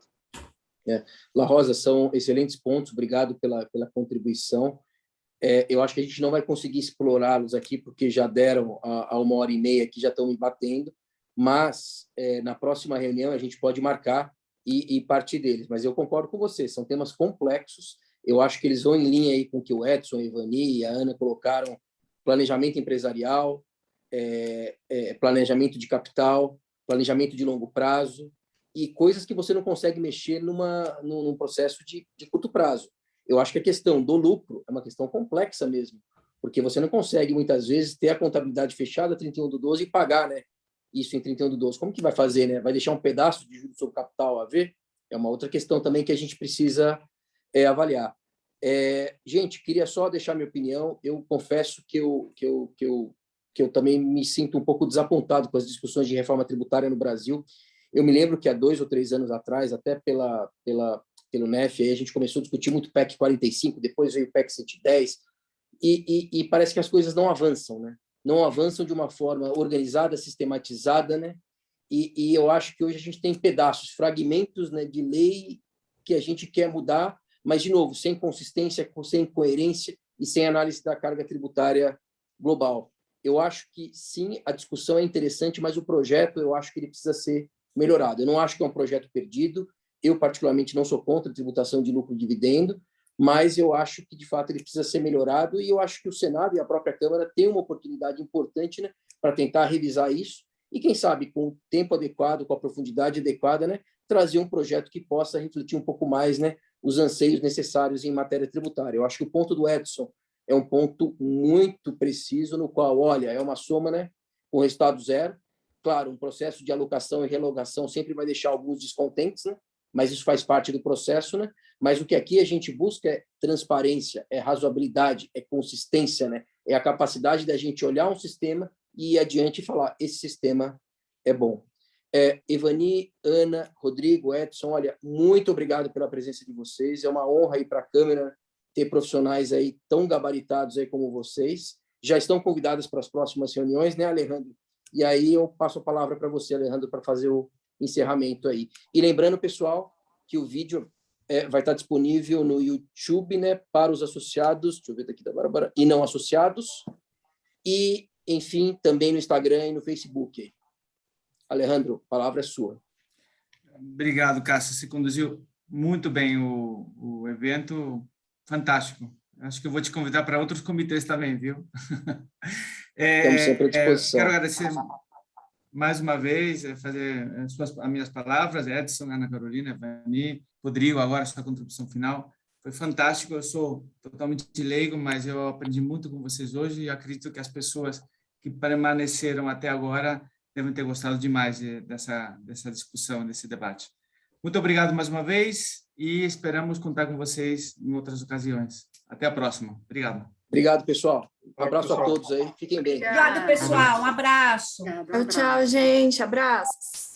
La Rosa, são excelentes pontos, obrigado pela contribuição. Eu acho que a gente não vai conseguir explorá-los aqui, porque já deram a 1h30 que já estão me batendo, mas na próxima reunião a gente pode marcar e partir deles. Mas eu concordo com você, são temas complexos. Eu acho que eles vão em linha aí com o que o Edson, a Ivani e a Ana colocaram: planejamento empresarial, planejamento de capital, planejamento de longo prazo, e coisas que você não consegue mexer num processo de curto prazo. Eu acho que a questão do lucro é uma questão complexa mesmo, porque você não consegue, muitas vezes, ter a contabilidade fechada 31/12 e pagar, né, isso em 31/12. Como que vai fazer, né? Vai deixar um pedaço de juros sobre capital a ver? É uma outra questão também que a gente precisa avaliar. Gente, queria só deixar minha opinião. Eu confesso que eu também me sinto um pouco desapontado com as discussões de reforma tributária no Brasil. Eu me lembro que há 2 ou 3 anos atrás, até pelo NEF, aí a gente começou a discutir muito PEC 45, depois veio o PEC 110, e parece que as coisas não avançam, né? Não avançam de uma forma organizada, sistematizada, né? E eu acho que hoje a gente tem pedaços, fragmentos, né, de lei que a gente quer mudar, mas, de novo, sem consistência, sem coerência e sem análise da carga tributária global. Eu acho que, sim, a discussão é interessante, mas o projeto, eu acho que ele precisa ser melhorado. Eu não acho que é um projeto perdido. Eu, particularmente, não sou contra a tributação de lucro e dividendo, mas eu acho que, de fato, ele precisa ser melhorado, e eu acho que o Senado e a própria Câmara têm uma oportunidade importante, né, para tentar revisar isso e, quem sabe, com o tempo adequado, com a profundidade adequada, né, trazer um projeto que possa refletir um pouco mais, né, os anseios necessários em matéria tributária. Eu acho que o ponto do Edson é um ponto muito preciso, no qual, olha, é uma soma, né, com resultado zero. Claro, um processo de alocação e realocação sempre vai deixar alguns descontentes, né, mas isso faz parte do processo, né? Mas o que aqui a gente busca é transparência, é razoabilidade, é consistência, né? É a capacidade da gente olhar um sistema e ir adiante e falar: esse sistema é bom. Ivani, Ana, Rodrigo, Edson, olha, muito obrigado pela presença de vocês. É uma honra ir para a Câmara ter profissionais aí tão gabaritados aí como vocês. Já estão convidados para as próximas reuniões, né, Alejandro? E aí eu passo a palavra para você, Alejandro, para fazer o encerramento aí. E lembrando, pessoal, que o vídeo vai estar disponível no YouTube, né, para os associados, deixa eu ver daqui da Bárbara, e não associados, e, enfim, também no Instagram e no Facebook. Alejandro, a palavra é sua. Obrigado, Cássio. Você conduziu muito bem o evento, fantástico. Acho que eu vou te convidar para outros comitês também, viu? Estamos sempre à disposição. Quero agradecer mais uma vez, fazer as minhas palavras, Edson, Ana Carolina, Ivani, Rodrigo, agora a sua contribuição final. Foi fantástico, eu sou totalmente leigo, mas eu aprendi muito com vocês hoje e acredito que as pessoas que permaneceram até agora devem ter gostado demais dessa discussão, desse debate. Muito obrigado mais uma vez e esperamos contar com vocês em outras ocasiões. Até a próxima. Obrigado. Obrigado, pessoal. Um abraço a todos aí. Fiquem bem. Obrigado, pessoal. Um abraço. Obrigada, um abraço. Tchau, gente. Abraços.